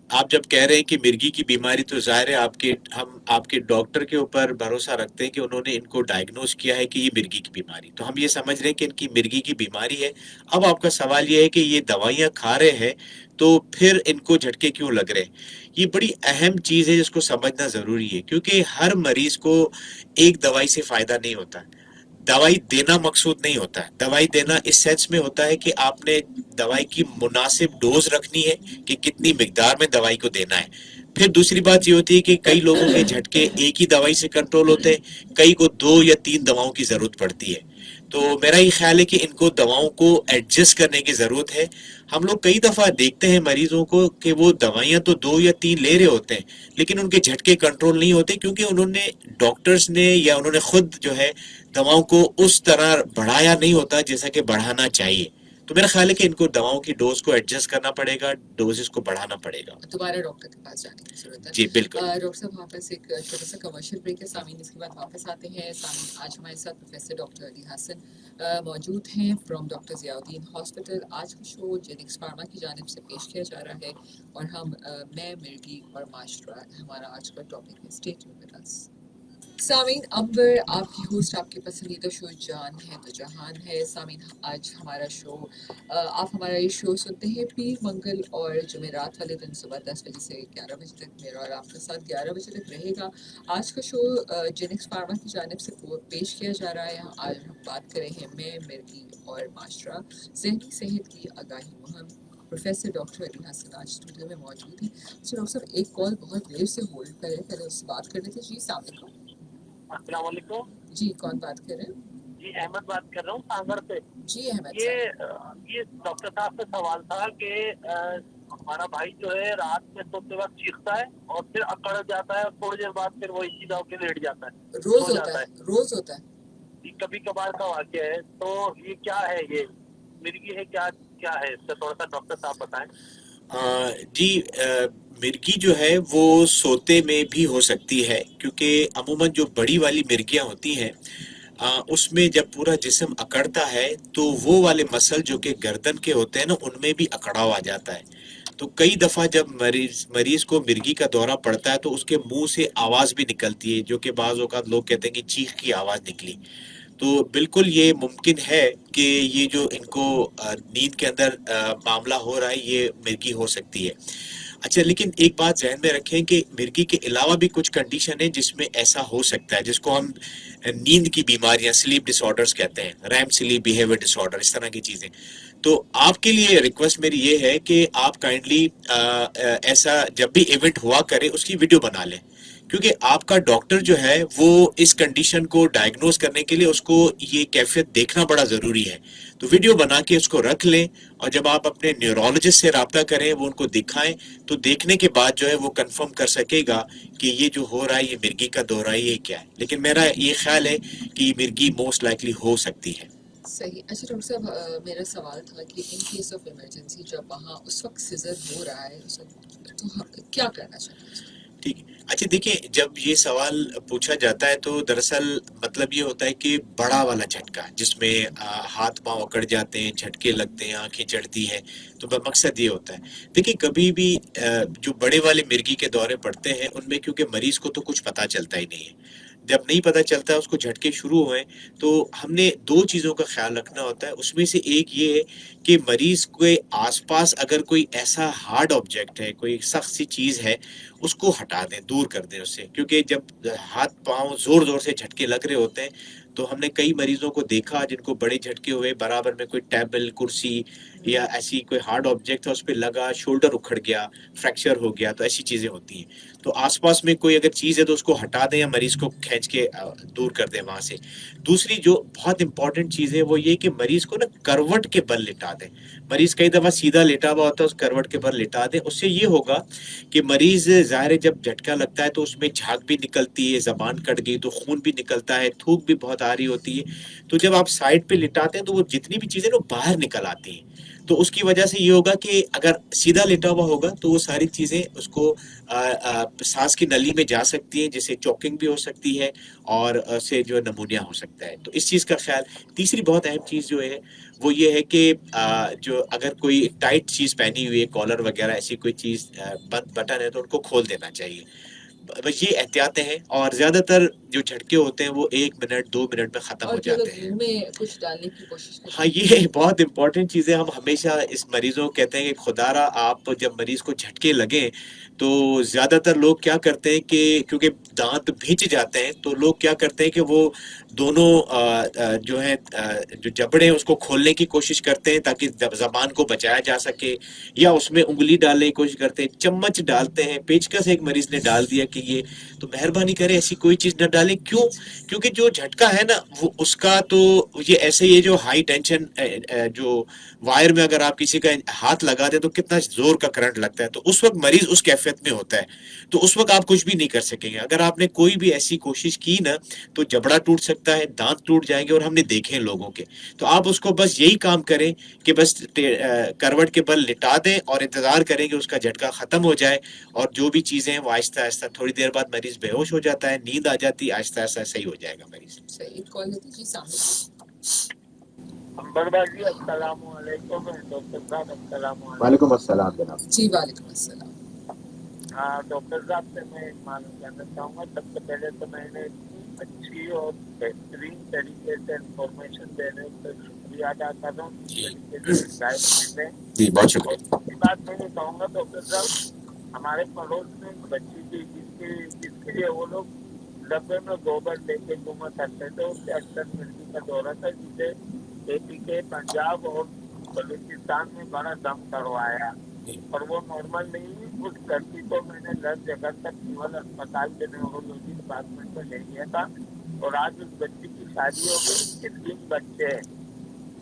Speaker 2: آپ جب کہہ رہے ہیں کہ مرگی کی بیماری, تو ظاہر ہے ہم آپ کے ڈاکٹر کے اوپر بھروسہ رکھتے ہیں کہ انہوں نے ان کو ڈائگنوز کیا ہے کہ یہ مرگی کی بیماری, تو ہم یہ سمجھ رہے ہیں کہ ان کی مرگی کی بیماری ہے. اب آپ کا سوال یہ ہے کہ یہ دوائیاں کھا رہے ہیں تو پھر ان کو جھٹکے کیوں لگ رہے ہیں. یہ بڑی اہم چیز ہے جس کو سمجھنا ضروری ہے, کیونکہ ہر مریض کو ایک دوائی سے فائدہ نہیں ہوتا. دوائی دینا مقصود نہیں ہوتا ہے. دوائی دینا اس سینس میں ہوتا ہے کہ آپ نے دوائی کی مناسب ڈوز رکھنی ہے کہ کتنی مقدار میں دوائی کو دینا ہے. پھر دوسری بات یہ ہوتی ہے کہ کئی لوگوں کے جھٹکے ایک ہی دوائی سے کنٹرول ہوتے ہیں, کئی کو 2 یا 3 دواؤں کی ضرورت پڑتی ہے. تو میرا یہ خیال ہے کہ ان کو دواؤں کو ایڈجسٹ کرنے کی ضرورت ہے. ہم لوگ کئی دفعہ دیکھتے ہیں مریضوں کو کہ وہ دوائیاں تو 2 یا 3 لے رہے ہوتے ہیں, لیکن ان کے جھٹکے کنٹرول نہیں ہوتے, کیونکہ انہوں نے ڈاکٹرز نے یا انہوں نے خود جو ہے دواؤں کو اس طرح بڑھایا نہیں ہوتا جیسا کہ بڑھانا چاہیے. تو میرا خیال ہے کہ ان کو دواؤں کی ڈوز کو ایڈجسٹ کرنا پڑے گا, ڈوزز کو بڑھانا پڑے گا.
Speaker 1: دوبارہ ڈاکٹر کے پاس جانے کی ضرورت ہے.
Speaker 2: جی بالکل.
Speaker 1: ڈاکٹر صاحب وہاں پاس ایک چھوٹا سا کمرشل بریک ہے سامعین, اس کے بعد واپس آتے ہیں. سامعین آج ہمارے ساتھ پروفیسر ڈاکٹر علی حسن موجود ہیں from doctor Zia Uddin hospital. آج کا شو جینکس فارما کی جانب سے پیش کیا جا رہا ہے, اور میں مرگی اور معاشرہ ہمارا آج کا ٹاپک ہے. Stay tuned with us. سامعین امبر آپ کی ہوسٹ, آپ کے پسندیدہ شو جان ہے تو جہان ہے. سامعین آج ہمارا شو آپ ہمارا یہ شو سنتے ہیں پیر, منگل اور جمعرات والے دن صبح 10 بجے سے 11 بجے تک. میرا اور آپ کے ساتھ 11 بجے تک رہے گا. آج کا شو جینکس فارما کی جانب سے پیش کیا جا رہا ہے. آج ہم بات کریں ہیں میں, مرگی اور معاشرہ, ذہنی صحت کی آگاہی مہم. پروفیسر ڈاکٹر علی حسن آج اسٹوڈیو میں موجود ہیں. اچھا ڈاکٹر صاحب ایک کال بہت دیر سے ہولڈ پر ہے, پہلے اس سے بات کر لیتے. جی السلام علیکم.
Speaker 6: السلام علیکم.
Speaker 1: جی کون بات کر رہے ہیں؟
Speaker 6: جی احمد بات کر رہا ہوں سانگر سے.
Speaker 1: جی احمد
Speaker 6: یہ ڈاکٹر صاحب کا سوال تھا کہ
Speaker 7: ہمارا بھائی جو ہے رات میں سوتے وقت چیختا ہے اور پھر اکڑ جاتا ہے اور تھوڑی دیر بعد پھر وہی سیدھا ہو کے لیٹ جاتا ہے,
Speaker 1: روز
Speaker 7: سو
Speaker 1: ہوتا
Speaker 7: جاتا
Speaker 1: ہے, روز ہوتا ہے.
Speaker 7: ہے. کبھی کبھار کا واقعہ ہے. تو یہ کیا ہے, یہ مرگی ہے کیا ہے, اس سے تھوڑا سا ڈاکٹر صاحب بتائیں.
Speaker 2: جی مرگی جو ہے وہ سوتے میں بھی ہو سکتی ہے, کیونکہ عموماً جو بڑی والی مرگیاں ہوتی ہیں اس میں جب پورا جسم اکڑتا ہے تو وہ والے مسل جو کہ گردن کے ہوتے ہیں نا, ان میں بھی اکڑاؤ آ جاتا ہے. تو کئی دفعہ جب مریض کو مرگی کا دورہ پڑتا ہے تو اس کے منہ سے آواز بھی نکلتی ہے, جو کہ بعض اوقات لوگ کہتے ہیں کہ چیخ کی آواز نکلی. تو بالکل یہ ممکن ہے کہ یہ جو ان کو نیند کے اندر معاملہ ہو رہا ہے یہ مرگی ہو سکتی ہے. اچھا, لیکن ایک بات ذہن میں رکھیں کہ مرگی کے علاوہ بھی کچھ کنڈیشن ہیں جس میں ایسا ہو سکتا ہے, جس کو ہم نیند کی بیماریاں, سلیپ ڈس آرڈرز کہتے ہیں, ریم سلیپ بیہیویئر ڈس آرڈر, اس طرح کی چیزیں. تو آپ کے لیے ریکویسٹ میری یہ ہے کہ آپ کائنڈلی ایسا جب بھی ایونٹ ہوا کرے اس کی ویڈیو بنا لیں, کیونکہ آپ کا ڈاکٹر جو ہے وہ اس کنڈیشن کو ڈائگنوز کرنے کے لیے اس کو یہ کیفیت دیکھنا بڑا ضروری ہے. تو ویڈیو بنا کے اس کو رکھ لیں, اور جب آپ اپنے نیورولوجسٹ سے رابطہ کریں, وہ ان کو دکھائیں, تو دیکھنے کے بعد جو ہے وہ کنفرم کر سکے گا کہ یہ جو ہو رہا ہے یہ مرگی کا دورہ ہے, یہ کیا ہے. لیکن میرا یہ خیال ہے کہ یہ مرگی موسٹ لائکلی ہو سکتی ہے.
Speaker 1: صحیح. اچھا ڈاکٹر صاحب, میرا سوال تھا کہ ان کیس آف ایمرجنسی جب وہاں اس وقت سیزر ہو رہا ہے اس وقت تو کیا کرنا چاہیے؟
Speaker 2: ٹھیک ہے. اچھا دیکھیں, جب یہ سوال پوچھا جاتا ہے تو دراصل مطلب یہ ہوتا ہے کہ بڑا والا جھٹکا جس میں ہاتھ پاؤں اکڑ جاتے ہیں, جھٹکے لگتے ہیں, آنکھیں چڑھتی ہیں, تو مقصد یہ ہوتا ہے. دیکھیں کبھی بھی جو بڑے والے مرگی کے دورے پڑتے ہیں ان میں کیونکہ مریض کو تو کچھ پتہ چلتا ہی نہیں ہے, جب نہیں پتہ چلتا ہے اس کو جھٹکے شروع ہوئے, تو ہم نے دو چیزوں کا خیال رکھنا ہوتا ہے. اس میں سے ایک یہ ہے کہ مریض کے آس پاس اگر کوئی ایسا ہارڈ آبجیکٹ ہے, کوئی سخت سی چیز ہے, اس کو ہٹا دیں, دور کر دیں اس سے. کیونکہ جب ہاتھ پاؤں زور زور سے جھٹکے لگ رہے ہوتے ہیں تو ہم نے کئی مریضوں کو دیکھا جن کو بڑے جھٹکے ہوئے, برابر میں کوئی ٹیبل, کرسی یا ایسی کوئی ہارڈ آبجیکٹ تھا اس پہ لگا, شولڈر اکھڑ گیا, فریکچر ہو گیا, تو ایسی چیزیں ہوتی ہیں. تو آس پاس میں کوئی اگر چیز ہے تو اس کو ہٹا دیں یا مریض کو کھینچ کے دور کر دیں وہاں سے. دوسری جو بہت امپورٹنٹ چیز ہے وہ یہ کہ مریض کو نا کروٹ کے بل لٹا دیں. مریض کئی دفعہ سیدھا لیٹا ہوا ہوتا ہے, اس کروٹ کے بل لٹا دیں. اس سے یہ ہوگا کہ مریض ظاہر ہے جب جھٹکا لگتا ہے تو اس میں جھاگ بھی نکلتی ہے, زبان کٹ گئی تو خون بھی نکلتا ہے, تھوک بھی بہت آ رہی ہوتی ہے. تو جب آپ سائڈ پہ لٹاتے ہیں تو وہ جتنی بھی چیزیں وہ باہر نکل آتی ہیں. تو اس کی وجہ سے یہ ہوگا کہ اگر سیدھا لیٹا ہوا ہوگا تو وہ ساری چیزیں اس کو سانس کی نلی میں جا سکتی ہیں, جس سے چوکنگ بھی ہو سکتی ہے اور سے جو نمونیا ہو سکتا ہے. تو اس چیز کا خیال. تیسری بہت اہم چیز جو ہے وہ یہ ہے کہ جو اگر کوئی ٹائٹ چیز پہنی ہوئی ہے, کالر وغیرہ ایسی کوئی چیز بٹن ہے, تو ان کو کھول دینا چاہیے. بس یہ احتیاطیں ہیں, اور زیادہ تر جو جھٹکے ہوتے ہیں وہ 1 منٹ 2 منٹ میں ختم ہو جاتے ہیں.
Speaker 1: منہ میں کچھ ڈالنے کی کوشش کریں.
Speaker 2: ہاں, یہ بہت امپورٹنٹ چیز ہے. ہم ہمیشہ اس مریضوں کو کہتے ہیں کہ خدا را آپ جب مریض کو جھٹکے لگیں تو زیادہ تر لوگ کیا کرتے ہیں کہ کیونکہ دانت بھینچ جاتے ہیں تو لوگ کیا کرتے ہیں کہ وہ دونوں جو ہیں جو جبڑے ہیں اس کو کھولنے کی کوشش کرتے ہیں تاکہ زبان کو بچایا جا سکے, یا اس میں انگلی ڈالنے کی کوشش کرتے ہیں, چمچ ڈالتے ہیں, پیچکس ایک مریض نے ڈال دیا کہ یہ. تو مہربانی کریں ایسی کوئی چیز نہ ڈالیں. کیوں؟ کیونکہ جو جھٹکا ہے نا وہ اس کا تو یہ ایسے یہ جو ہائی ٹینشن جو وائر میں اگر آپ کسی کا ہاتھ لگا دیں تو کتنا زور کا کرنٹ لگتا ہے, تو اس وقت مریض اس کیفیت میں ہوتا ہے, تو اس وقت آپ کچھ بھی نہیں کر سکیں گے. اگر آپ نے کوئی بھی ایسی کوشش کی نا تو جبڑا ٹوٹ سکتا ہے, دانت ٹوٹ جائیں گے, اور ہم نے دیکھے ہیں لوگوں کے. تو آپ اس کو بس یہی کام کریں کہ بس کروٹ کے بل لٹا دیں اور انتظار کریں کہ اس کا جھٹکا ختم ہو جائے, اور جو بھی چیزیں ہیں وہ آہستہ آہستہ, تھوڑی دیر بعد مریض بے ہوش ہو جاتا ہے, نیند آ جاتی ہے, آہستہ آہستہ صحیح ہو جائے گا مریض.
Speaker 1: صحیح. ایک کال لیتے جی, سامنے.
Speaker 7: انبر بھائی جی السلام علیکم. ڈاکٹر صاحب السلام علیکم.
Speaker 2: وعلیکم السلام جناب.
Speaker 1: جی وعلیکم السلام.
Speaker 7: ہاں ڈاکٹر صاحب سے میں معلوم کرنا چاہوں گا. سب سے پہلے تو میں نے اچھی اور بہترین طریقے سے انفارمیشن دینے کا شکریہ ادا کر رہا ہوں.
Speaker 2: جی بہت شکریہ.
Speaker 7: اور دوسری بات میں یہ کہوں گا ڈاکٹر صاحب, ہمارے پڑوس میں ایک بچی تھی جس کے لیے وہ لوگ ڈبے میں گوبر لے کے گھوما کرتے تھے. اس سے اکثر مرگی کا دورہ تھا, جسے اے پی کے پنجاب اور بلوچستان میں بڑا دم کروایا, اور وہ نارمل نہیں ہوئی. اس لڑکی کو میں نے 10 جگہ تک سول اسپتال کے نیورولوجی ڈپارٹمنٹ میں لے گیا تھا, اور آج اس بچی کی شادی ہو گئی, 3 بچے ہیں.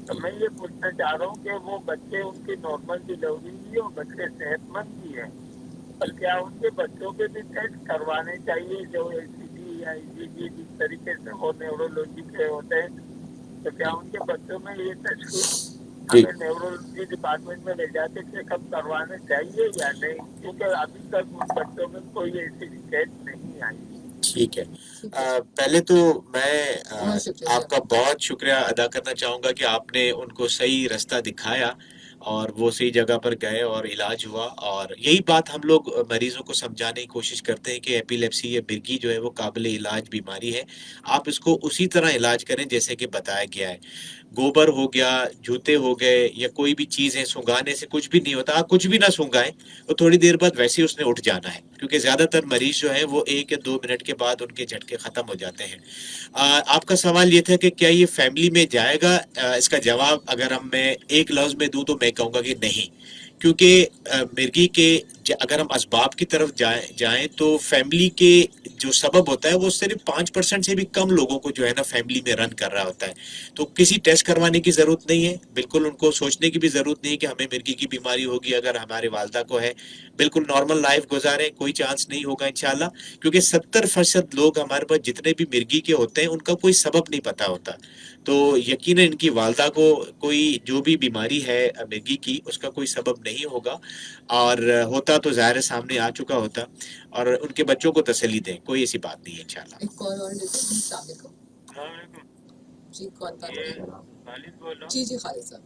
Speaker 7: तो मैं ये पूछना चाह रहा हूँ कि वो बच्चे उनकी नॉर्मल डिलीवरी भी और बच्चे सेहतमंद भी हैं, पर क्या उनके बच्चों के भी टेस्ट करवाने चाहिए जो ACG या ECG जिस तरीके से वो न्यूरोलॉजी के होते हैं, तो क्या उनके बच्चों में ये टेस्ट हमें न्यूरोलॉजी डिपार्टमेंट में ले जाके चेकअप करवाने चाहिए या नहीं, क्योंकि अभी तक उन बच्चों में कोई ऐसी शिकायत नहीं आई।
Speaker 2: ठीक है।
Speaker 1: ठीक है
Speaker 2: पहले तो मैं
Speaker 1: बहुत शुक्रिया जी
Speaker 2: आपका बहुत शुक्रिया अदा करना चाहूँगा कि आपने उनको सही रास्ता दिखाया और वो सही जगह पर गए और इलाज हुआ। और यही बात हम लोग मरीजों को समझाने की कोशिश करते हैं कि एपिलेप्सी या मिर्गी जो है वो काबिल इलाज बीमारी है। आप इसको उसी तरह इलाज करें जैसे कि बताया गया है। गोबर हो गया, जूते हो गए या कोई भी चीज़ें सूंघाने से कुछ भी नहीं होता। आप कुछ भी ना सूंघाएं तो थोड़ी देर बाद वैसे ही उसने उठ जाना है, क्योंकि ज़्यादातर मरीज जो है वो 1 या 2 मिनट के बाद उनके झटके ख़त्म हो जाते हैं। आपका सवाल ये था कि क्या ये फैमिली में जाएगा? इसका जवाब अगर मैं एक लफ्ज़ में दूं तो मैं कहूँगा कि नहीं, क्योंकि मिर्गी के अगर हम असबाब की तरफ जाएं तो फैमिली के जो सबब होता है वो सिर्फ 5% से भी कम लोगों को जो है ना फैमिली में रन कर रहा होता है। तो किसी टेस्ट करवाने की ज़रूरत नहीं है, बिल्कुल उनको सोचने की भी ज़रूरत नहीं है कि हमें मिर्गी की बीमारी होगी। अगर हमारे वालदा को है, बिल्कुल नॉर्मल लाइफ गुजारें, कोई चांस नहीं होगा इंशाल्लाह, क्योंकि 70% लोग हमारे पास जितने भी मिर्गी के होते हैं उनका कोई सबब नहीं पता होता। तो यकीनन इनकी वालदा को कोई जो भी बीमारी है मिर्गी की, उसका कोई सबब नहीं होगा, और होता तो ज़ाहिर है सामने आ चुका होता। और उनके बच्चों को तसल्ली दें, कोई ऐसी बात नहीं है इंशाल्लाह।
Speaker 1: एक कॉल और लेते हैं जी अस्सलाम वालेकुम जी कौन बात कर रहे हैं
Speaker 7: खालिद बोल रहा
Speaker 1: जी जी खालिद साहब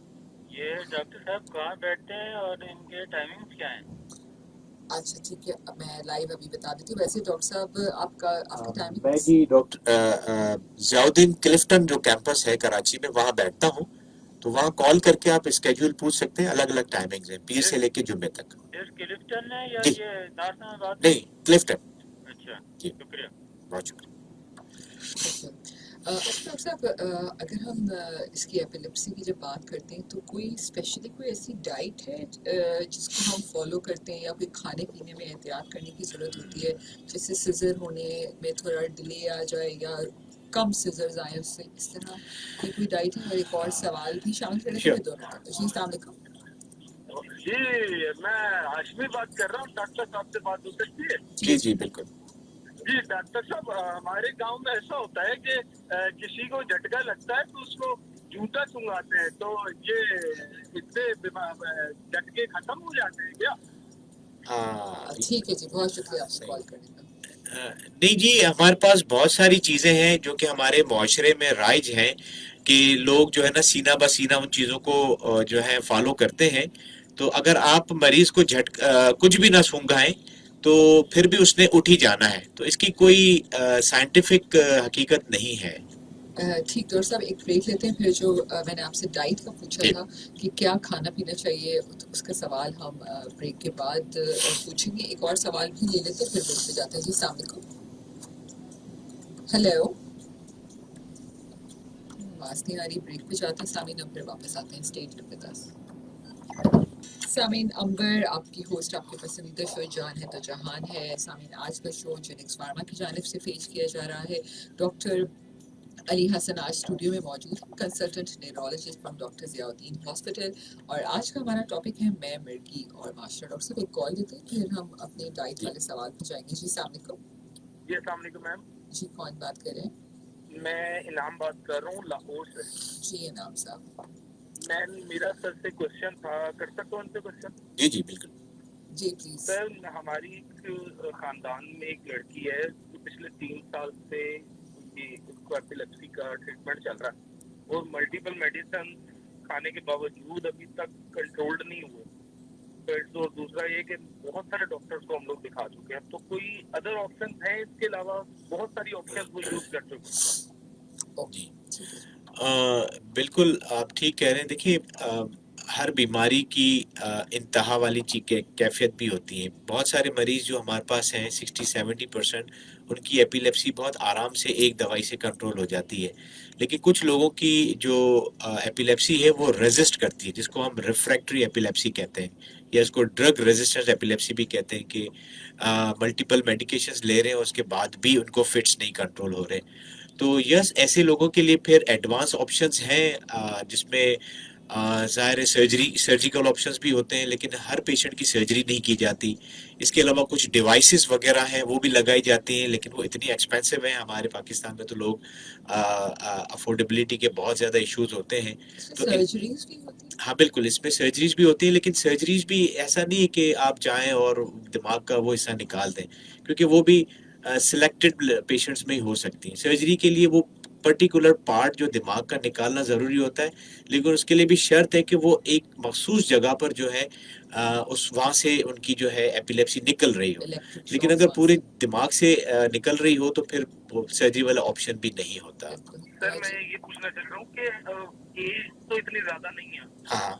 Speaker 7: ये डॉक्टर साहब कहाँ बैठते हैं और इनके टाइमिंग्स क्या हैं?
Speaker 1: अच्छा ठीक है अब मैं लाइव अभी बता देती हूँ वैसे डॉक्टर साहब आपकी
Speaker 2: मैं
Speaker 1: टाइमिंग
Speaker 2: जी डॉक्टर ज़ियाउद्दीन क्लिफ्टन जो कैंपस है कराची में, वहाँ बैठता हूँ। तो वहाँ कॉल करके आप स्केड्यूल पूछ सकते हैं। अलग अलग टाइमिंग्स हैं, पीर से लेके जुम्मे तक।
Speaker 7: इस क्लिफ्टन है या
Speaker 2: जी
Speaker 7: ये नारनाबाद?
Speaker 2: नहीं, क्लिफ्टन।
Speaker 7: अच्छा,
Speaker 2: जी
Speaker 7: शुक्रिया।
Speaker 2: बहुत शुक्रिया।
Speaker 1: अच्छा डॉक्टर साहब अगर हम इसकी एपिलेप्सी की जब बात करते हैं तो कोई स्पेशली कोई ऐसी डाइट है जिसको हम फॉलो करते हैं या कोई खाने पीने में एहतियात करने की ज़रूरत होती है, जैसे सिजर होने में थोड़ा डिले आ जाए या कम सिजर्स आए उससे, इस तरह की कोई डाइट है? और एक और सवाल भी शामिल कर लेते हैं दोनों का। जी अस्सलाम वालेकुम
Speaker 3: जी मैं हाशमी बात कर रहा हूँ, डॉक्टर साहब से बात हो सकती है?
Speaker 2: जी जी बिल्कुल।
Speaker 3: जी डॉक्टर साहब हमारे गांव में ऐसा होता है कि किसी को झटका लगता है तो उसको जूता सुंघाते हैं, तो ये इससे झटके खत्म हो जाते हैं क्या?
Speaker 1: ठीक है जी बहुत शुक्रिया आपसे कॉल करने का।
Speaker 2: नहीं जी, हमारे पास बहुत सारी चीज़ें हैं जो कि हमारे मुआशरे में राइज हैं कि लोग जो है ना सीना ब सीना उन चीज़ों को जो है फॉलो करते हैं। तो अगर आप मरीज को कुछ भी ना सूंघाएं तो फिर भी उसने उठ ही जाना है। तो इसकी कोई साइंटिफिक हकीकत नहीं है।
Speaker 1: ठीक डॉक्टर साहब एक ब्रेक लेते हैं, फिर जो मैंने आपसे डाइट का पूछा
Speaker 2: जी
Speaker 1: था कि क्या खाना पीना चाहिए तो उसका सवाल हम ब्रेक के बाद पूछेंगे। एक और सवाल भी ले लेते हैं फिर ब्रेक पे जाते हैं। जी अस्सलाम वालेकुम। हेलो आवाज़ नहीं आ रही, ब्रेक पे जाते हैं सामीन, अब फिर वापस आते हैं स्टेज पे 10 सामीन अंबर आपकी होस्ट, आपके पसंदीदा शो जान है तो जहान है। सामीन आज का शो जेनिक्स फार्मा की जानिब से पेश किया जा रहा है। डॉक्टर अली हसन आज स्टूडियो में मौजूद हैं, consultant neurologist from doctor Ziauddin hospital, और आज का हमारा टॉपिक है मैं मिर्गी और मास्टर। डॉक्टर साहब एक कॉल देते हैं फिर हम अपने डाइट वाले सवाल पे जाएंगे। जी अस्सलाम वालेकुम।
Speaker 3: जी अस्सलाम वालेकुम मैम,
Speaker 1: जी कौन बात कर रहे हैं?
Speaker 3: मैं इनाम बात कर रहा हूँ लाहौर से।
Speaker 1: जी इनाम साहब।
Speaker 3: मैम मेरा सर से क्वेश्चन था, कर सकता हूँ उनसे क्वेश्चन?
Speaker 2: जी जी बिल्कुल।
Speaker 1: जी प्लीज।
Speaker 3: सर हमारी एक खानदान में एक लड़की है जो पिछले 3 साल से उसको एपिलेप्सी का ट्रीटमेंट चल रहा है और मल्टीपल मेडिसिन खाने के बावजूद अभी तक कंट्रोल्ड नहीं हुए। तो दूसरा ये कि बहुत सारे डॉक्टर्स को हम लोग दिखा चुके हैं, तो कोई अदर ऑप्शन है इसके अलावा? बहुत सारी ऑप्शन वो यूज कर चुके हैं।
Speaker 2: जी बिल्कुल आप ठीक कह रहे हैं। देखिए हर बीमारी की इंतहा वाली कैफियत भी होती है। बहुत सारे मरीज जो हमारे पास हैं 60-70% उनकी एपिलेप्सी बहुत आराम से एक दवाई से कंट्रोल हो जाती है। लेकिन कुछ लोगों की जो एपिलेप्सी है वो रेजिस्ट करती है, जिसको हम रिफ्रैक्टरी एपिलेप्सी कहते हैं, या इसको ड्रग रेजिस्टेंस एपिलेप्सी भी कहते हैं, कि मल्टीपल मेडिकेशंस ले रहे हैं उसके बाद भी उनको फिट्स नहीं कंट्रोल हो रहे। تو यस ऐसे लोगों के लिए फिर एडवांस ऑप्शंस हैं जिसमें ज़ाहिर है सर्जिकल ऑप्शंस भी होते हैं, लेकिन हर पेशेंट की सर्जरी नहीं की जाती। इसके अलावा कुछ डिवाइसेस वगैरह हैं वो भी लगाई जाती हैं, लेकिन वो इतनी एक्सपेंसिव हैं। हमारे पाकिस्तान में तो लोग अफोर्डेबिलिटी के बहुत ज़्यादा इश्यूज होते हैं। तो
Speaker 1: सर्जरीज भी होती है?
Speaker 2: हाँ बिल्कुल, इसमें सर्जरीज भी होती है, लेकिन सर्जरीज भी ऐसा नहीं है कि आप जाएं और दिमाग का वो हिस्सा निकाल दें, क्योंकि वो भी सिलेक्टेड पेशेंट्स में ही हो सकती हैं। सर्जरी के लिए वो पर्टिकुलर पार्ट जो दिमाग का निकालना ज़रूरी होता है, लेकिन उसके लिए भी शर्त है कि वो एक मखसूस जगह पर जो है उस वहाँ से उनकी जो है एपिलेप्सी निकल रही हो।
Speaker 1: इलेक्ट्रिक
Speaker 2: लेकिन अगर पूरे दिमाग से निकल रही हो तो फिर वो सर्जरी वाला ऑप्शन भी नहीं होता।
Speaker 4: सर मैं ये पूछना चाह रहा हूँ कि एज तो इतनी ज्यादा नहीं है,
Speaker 2: हाँ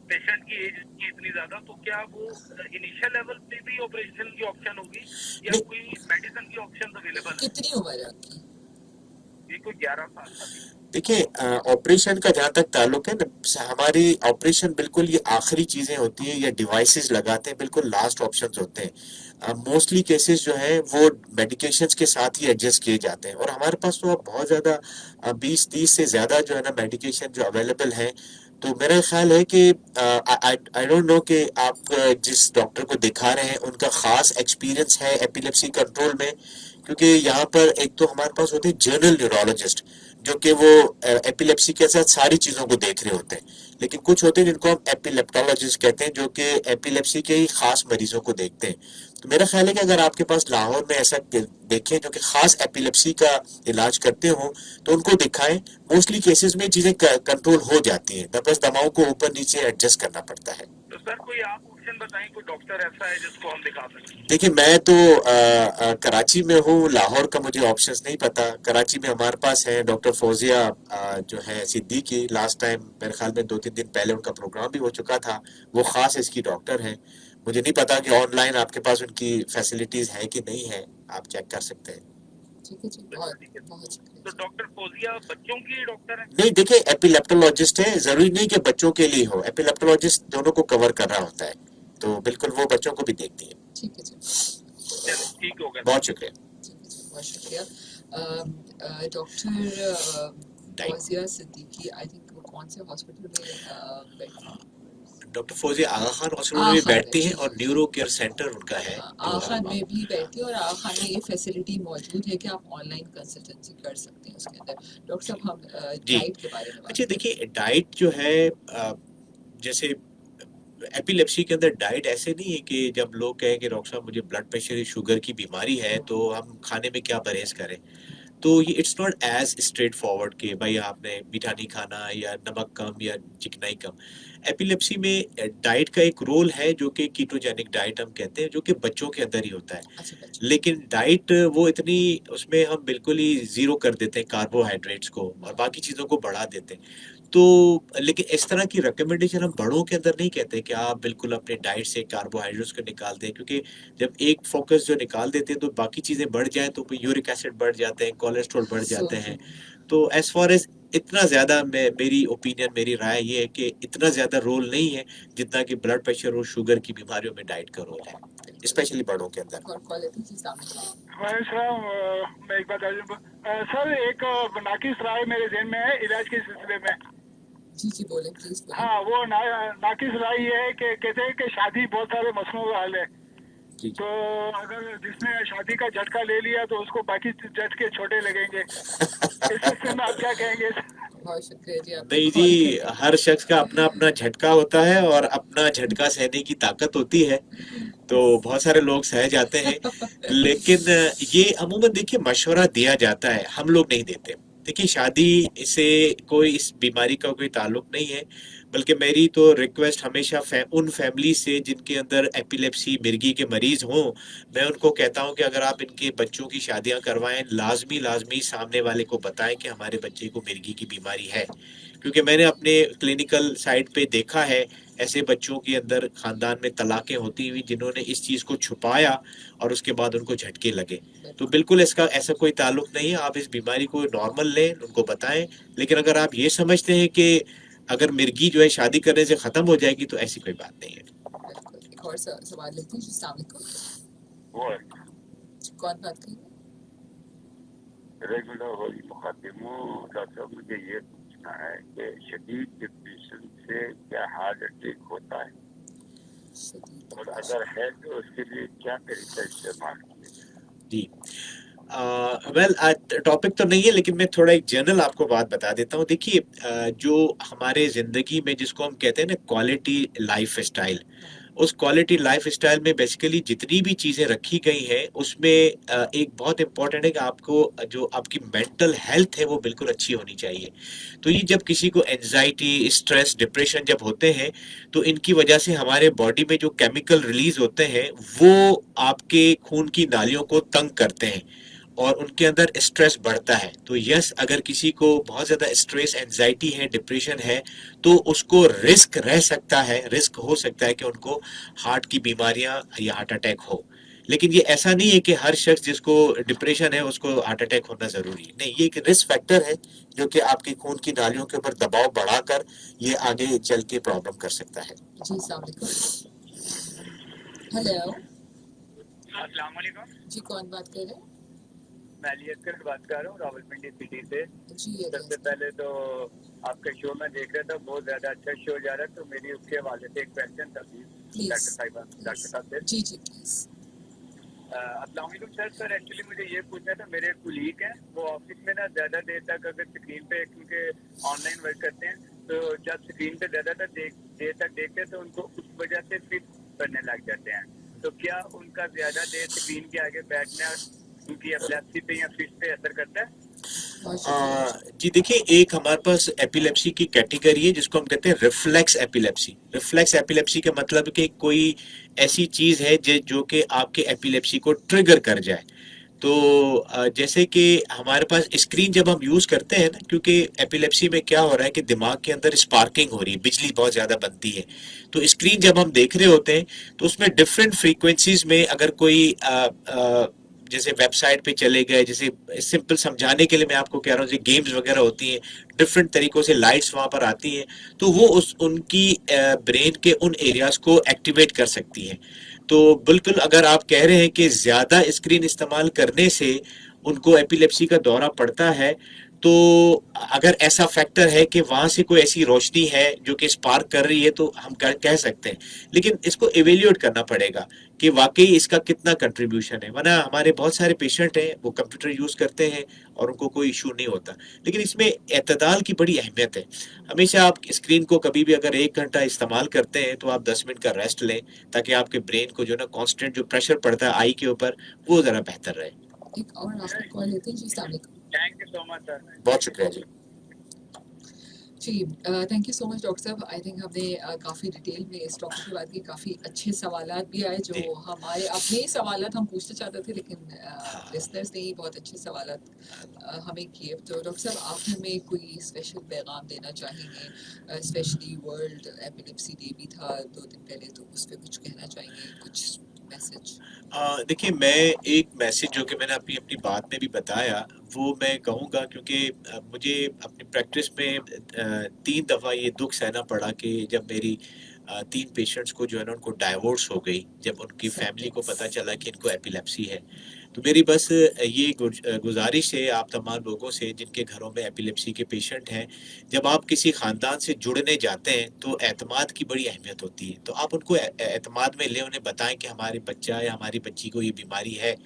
Speaker 4: पेशेंट की एज की इतनी ज्यादा, तो क्या वो इनिशियल लेवल पे भी ऑपरेशन की ऑप्शन होगी या
Speaker 2: नहीं।
Speaker 4: कोई मेडिसिन की ऑप्शन अवेलेबल है?
Speaker 1: कितनी उम्र है आपकी?
Speaker 4: ये कोई 11 साल का भी।
Speaker 2: देखिए ऑपरेशन का जहाँ तक ताल्लुक है ना, हमारी ऑपरेशन बिल्कुल ये आखिरी चीज़ें होती हैं या डिवाइसेस लगाते हैं, बिल्कुल लास्ट ऑप्शंस होते हैं। मोस्टली केसेस जो है वो मेडिकेशंस के साथ ही एडजस्ट किए जाते हैं, और हमारे पास तो अब बहुत ज़्यादा 20-30 से ज़्यादा जो है ना मेडिकेशन जो अवेलेबल हैं। तो मेरा ख्याल है कि आई डोंट नो कि आप जिस डॉक्टर को दिखा रहे हैं उनका ख़ास एक्सपीरियंस है एपिलेप्सी कंट्रोल में, क्योंकि यहाँ पर एक तो हमारे पास होते हैं जनरल न्यूरोलॉजिस्ट जो कि वो एपिलेप्सी के साथ सारी चीज़ों को देख रहे होते हैं, लेकिन कुछ होते हैं जिनको हम एपिलेप्टोलॉजिस्ट कहते हैं जो कि एपिलेप्सी के ही खास मरीजों को देखते हैं। तो मेरा ख्याल है कि अगर आपके पास लाहौर में ऐसा देखें जो कि खास एपिलेप्सी का इलाज करते हों तो उनको दिखाएं। मोस्टली केसेस में चीज़ें कंट्रोल हो जाती हैं, बस दवाओं को ऊपर नीचे एडजस्ट करना पड़ता है।
Speaker 4: तो सर कोई आप ऑप्शन बताएं, कोई डॉक्टर ऐसा है जिसको हम दिखा सकें?
Speaker 2: देखिए मैं तो कराची में हूँ, लाहौर का मुझे ऑप्शंस नहीं पता। कराची में हमारे पास है डॉक्टर फौजिया जो है सिद्दीकी, लास्ट टाइम मेरे ख्याल में 2-3 दिन पहले उनका प्रोग्राम भी हो चुका था, वो खास इसकी डॉक्टर हैं। मुझे नहीं पता कि ऑनलाइन आपके पास उनकी फैसिलिटीज है कि नहीं है, आप चेक कर सकते हैं।
Speaker 1: ठीक है जी, बहुत शुक्रिया।
Speaker 4: तो डॉक्टर फौजिया बच्चों की डॉक्टर है?
Speaker 2: नहीं देखिए, एपिलेप्टोलॉजिस्ट है, जरूरी नहीं कि बच्चों के लिए हो, एपिलेप्टोलॉजिस्ट दोनों को कवर कर रहा होता है, तो बिल्कुल वो बच्चों को भी देखती है।
Speaker 1: ठीक है जी,
Speaker 4: चलो ठीक हो गया,
Speaker 2: बहुत शुक्रिया।
Speaker 1: ठीक है जी, बहुत शुक्रिया। Doctor Fauzia Siddiqui, I think वो कौन से हॉस्पिटल में बैठती हैं?
Speaker 2: डॉक्टर फौजिया आगा खान हॉस्पिटल में बैठती हैं और न्यूरो केयर सेंटर उनका है।
Speaker 1: आगा खान में भी बैठती है, और आगा खान में ये फैसिलिटी मौजूद है कि आप ऑनलाइन कंसल्टेंसी कर सकते हैं उसके अंदर। डॉक्टर साहब हम डाइट के बारे में
Speaker 2: अच्छा देखिए, डाइट जो है जैसे एपिलेप्सी के अंदर डाइट ऐसे नहीं है कि जब लोग कहें कि डॉक्टर साहब मुझे ब्लड प्रेशर शुगर की बीमारी है तो हम खाने में क्या परहेज करें, तो ये it's not as straightforward कि भाई आपने मीठा नहीं खाना या नमक कम या चिकनाई कम। एपिलेप्सी में डाइट का एक रोल है जो कि कीटोजेनिक डाइट हम कहते हैं, जो कि बच्चों के अंदर ही होता है।
Speaker 1: अच्छा,
Speaker 2: लेकिन डाइट वो इतनी, उसमें हम बिल्कुल ही जीरो कर देते हैं कार्बोहाइड्रेट्स को और बाकी चीज़ों को बढ़ा देते हैं। तो लेकिन इस तरह की रिकमेंडेशन हम बड़ों के अंदर नहीं कहते कि आप बिल्कुल अपने डाइट से कार्बोहाइड्रेट्स को निकाल दें, क्योंकि जब एक फोकस जो निकाल देते हैं तो बाकी चीज़ें बढ़ जाएं तो यूरिक एसिड बढ़ जाते हैं, कोलेस्ट्रॉल बढ़ जाते हैं। तो एज फार एज इतना ज़्यादा मेरी ओपिनियन, मेरी राय ये है कि इतना ज़्यादा रोल नहीं है जितना कि ब्लड प्रेशर और शुगर की बीमारियों में डाइट का रोल है, स्पेशली बड़ों के अंदर।
Speaker 1: और क्वालिटी के सामने
Speaker 3: भाई साहब मैं एक बात सर, एक नाकिस राय मेरे जहन में है इलाज के सिलसिले में।
Speaker 1: जी बोले प्लीज बोले।
Speaker 3: हाँ, वो नाकिस राय ये है कि कहते हैं कि शादी बहुत सारे मसलों का हल है, तो अगर जिसने शादी का झटका ले लिया तो उसको बाकी झटके छोटे लगेंगे। इस सिलसिले में आप क्या कहेंगे?
Speaker 1: बहुत शुक्रिया जी।
Speaker 2: नहीं जी, हर शख्स का अपना अपना झटका होता है और अपना झटका सहने की ताकत होती है, तो बहुत सारे लोग सह जाते हैं, लेकिन ये अमूमन देखिए मशवरा दिया जाता है, हम लोग नहीं देते। देखिए शादी से कोई इस बीमारी का कोई ताल्लुक नहीं है, बल्कि मेरी तो रिक्वेस्ट हमेशा उन फैमिली से जिनके अंदर एपिलेप्सी मिर्गी के मरीज हों, मैं उनको कहता हूं कि अगर आप इनके बच्चों की शादियां करवाएं, लाजमी सामने वाले को बताएं कि हमारे बच्चे को मिर्गी की बीमारी है, क्योंकि मैंने अपने क्लिनिकल साइट पे देखा है ऐसे बच्चों के अंदर खानदान में तलाकें होती हुई जिन्होंने इस चीज़ को छुपाया और उसके बाद उनको झटके लगे। तो बिल्कुल इसका ऐसा कोई ताल्लुक नहीं है, आप इस बीमारी को नॉर्मल लें, उनको बताएं। लेकिन अगर आप ये समझते हैं कि अगर मिर्गी जो है शादी करने से ख़त्म हो जाएगी, तो ऐसी कोई बात नहीं है।
Speaker 1: बिल्कुल। एक और सवाल लेते हैं। अस्सलाम वालेकुम।
Speaker 4: वो है
Speaker 1: कौन बात कर रहे हैं?
Speaker 7: रेगुलर होली मुकदम हूँ। डॉक्टर साहब मुझे ये पूछना है कि शदीद डिप्रेशन से क्या हार्ट अटैक होता है,
Speaker 1: शदीद
Speaker 7: और अगर है तो उसके लिए क्या तरीका इस्तेमाल किया जाए?
Speaker 2: जी वेल टॉपिक तो नहीं है, लेकिन मैं थोड़ा एक जनरल आपको बात बता देता हूँ। देखिए जो हमारे ज़िंदगी में जिसको हम कहते हैं ना क्वालिटी लाइफ स्टाइल, उस क्वालिटी लाइफ स्टाइल में बेसिकली जितनी भी चीज़ें रखी गई हैं उसमें एक बहुत इंपॉर्टेंट है कि आपको जो आपकी मेंटल हेल्थ है वो बिल्कुल अच्छी होनी चाहिए। तो ये जब किसी को एंजाइटी, स्ट्रेस, डिप्रेशन जब होते हैं तो इनकी वजह से हमारे बॉडी में जो केमिकल रिलीज होते हैं वो आपके खून की नालियों को तंग करते हैं और उनके अंदर स्ट्रेस बढ़ता है। तो यस, अगर किसी को बहुत ज़्यादा स्ट्रेस, एंजाइटी है, डिप्रेशन है, तो उसको रिस्क रह सकता है, रिस्क हो सकता है कि उनको हार्ट की बीमारियां या हार्ट अटैक हो। लेकिन ये ऐसा नहीं है कि हर शख्स जिसको डिप्रेशन है उसको हार्ट अटैक होना ज़रूरी है। नहीं, ये एक रिस्क फैक्टर है जो कि आपकी खून की नालियों के ऊपर दबाव बढ़ाकर ये आगे चल के प्रॉब्लम कर सकता है।
Speaker 1: जी अस्सलाम वालेकुम। हेलो
Speaker 8: अस्सलाम वालेकुम।
Speaker 1: जी, कौन बात कर रहे हैं?
Speaker 8: मैं अली असगर बात कर रहा हूँ रावलपिंडी सिटी से।
Speaker 1: जी
Speaker 8: सबसे पहले तो आपका शो मैं देख रहा था, बहुत ज्यादा अच्छा शो जा रहा है, तो मेरी उसके हवाले से एक क्वेश्चन था
Speaker 1: प्लीज
Speaker 8: डॉक्टर साहब से।
Speaker 1: जी जी प्लीज।
Speaker 8: अस्सलाम वालेकुम सर। सर एक्चुअली मुझे ये पूछना था, मेरे कुलीग हैं, वो ऑफिस में ना ज्यादा देर तक अगर स्क्रीन पे, क्योंकि ऑनलाइन वर्क करते हैं, तो जब स्क्रीन पे ज्यादा देर तक देखते हैं तो उनको उस वजह से फिट करने लग जाते हैं। तो क्या उनका ज्यादा देर स्क्रीन के आगे बैठना उनकी एपिलेप्सी पे या फिट पे असर करता है?
Speaker 2: जी देखिए, एक हमारे पास एपिलेप्सी की कैटेगरी है जिसको हम कहते हैं रिफ्लेक्स एपिलेप्सी। रिफ्लेक्स एपिलेप्सी का मतलब कि कोई ऐसी चीज़ है जो कि आपके एपिलेप्सी को ट्रिगर कर जाए। तो जैसे कि हमारे पास स्क्रीन जब हम यूज़ करते हैं ना, क्योंकि एपिलेप्सी में क्या हो रहा है कि दिमाग के अंदर स्पार्किंग हो रही है, बिजली बहुत ज़्यादा बनती है। तो स्क्रीन जब हम देख रहे होते हैं तो उसमें डिफरेंट फ्रीक्वेंसीज में अगर कोई जैसे वेबसाइट पे चले गए, जैसे सिंपल समझाने के लिए मैं आपको कह रहा हूँ, जैसे गेम्स वगैरह होती हैं, डिफरेंट तरीकों से लाइट्स वहाँ पर आती हैं, तो वो उनकी ब्रेन के उन एरियाज को एक्टिवेट कर सकती हैं। तो बिल्कुल अगर आप कह रहे हैं कि ज़्यादा स्क्रीन इस्तेमाल करने से उनको एपिलेप्सी का दौरा पड़ता है, तो अगर ऐसा फैक्टर है कि वहाँ से कोई ऐसी रोशनी है जो कि स्पार्क कर रही है तो हम कह सकते हैं, लेकिन इसको एवेल्यूएट करना पड़ेगा कि वाकई इसका कितना कंट्रीब्यूशन है। वरना हमारे बहुत सारे पेशेंट हैं वो कंप्यूटर यूज़ करते हैं और उनको कोई इशू नहीं होता। लेकिन इसमें एतदाल की बड़ी अहमियत है। हमेशा आप स्क्रीन को कभी भी अगर 1 घंटा इस्तेमाल करते हैं तो आप 10 मिनट का रेस्ट लें, ताकि आपके ब्रेन को जो ना कांस्टेंट जो प्रेशर पड़ता है आई के ऊपर वो ज़रा बेहतर रहे।
Speaker 1: एक और आपकी कॉल लेते हैं। जी अस्सलाम वालेकुम।
Speaker 8: Thank you so much sir.
Speaker 2: बहुत शुक्रिया जी।
Speaker 1: जी thank you so much doctor साहब। आई थिंक हमने काफ़ी डिटेल में इस टॉपिक की बात की, काफ़ी अच्छे सवालात भी आए जो
Speaker 2: जी।
Speaker 1: हमारे अपने ही सवालात हम पूछना चाहते थे, लेकिन लिसनर्स ने ही बहुत अच्छे सवालात हमें किए। तो डॉक्टर साहब, आप हमें कोई स्पेशल पैगाम देना चाहेंगे? स्पेशली वर्ल्ड एपिलेप्सी डे भी था 2 दिन पहले, तो उस पर कुछ कहना चाहेंगे, कुछ मैसेज?
Speaker 2: देखिए, मैं एक मैसेज जो कि मैंने अपनी बात में भी बताया वो मैं कहूँगा, क्योंकि मुझे अपनी प्रैक्टिस में 3 दफ़ा ये दुख सहना पड़ा कि जब मेरी 3 पेशेंट्स को जो है ना उनको डाइवोर्स हो गई, जब उनकी फैमिली को पता चला कि इनको एपिलेप्सी है। तो मेरी बस ये गुजारिश है आप तमाम लोगों से जिनके घरों में एपिलेप्सी के पेशेंट हैं, जब आप किसी ख़ानदान से जुड़ने जाते हैं तो एतमाद की बड़ी अहमियत होती है। तो आप उनको एतमाद में लें, उन्हें बताएं कि हमारे बच्चा या हमारी बच्ची को ये बीमारी है,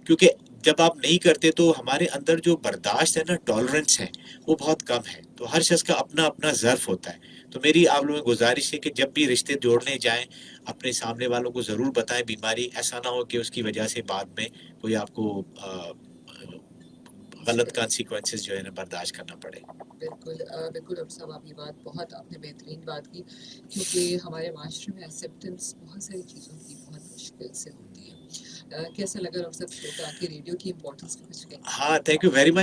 Speaker 2: क्योंकि जब आप नहीं करते तो हमारे अंदर जो बर्दाश्त है ना, टॉलरेंस है, वो बहुत कम है। तो हर शख्स का अपना अपना ज़र्फ होता है। तो मेरी आप लोगों को गुजारिश है कि जब भी रिश्ते जोड़ने जाएं, अपने सामने वालों को ज़रूर बताएं बीमारी, ऐसा ना हो कि उसकी वजह से बाद में कोई आपको गलत कॉन्सिक्वेंसेस जो है ना बर्दाश्त करना पड़े।
Speaker 1: बिल्कुल बिल्कुल डॉक्टर साहब, आपकी बात बहुत, आपने बेहतरीन बात की, क्योंकि हमारे माशरे में एक्सेप्टेंस बहुत सारी चीज़ों की बहुत मुश्किल से होती है। कैसा लगा डॉक्टर साहब शो पे आके, रेडियो की इम्पोर्टेंस पे कुछ कहें?
Speaker 2: हाँ, थैंक यू वेरी मच।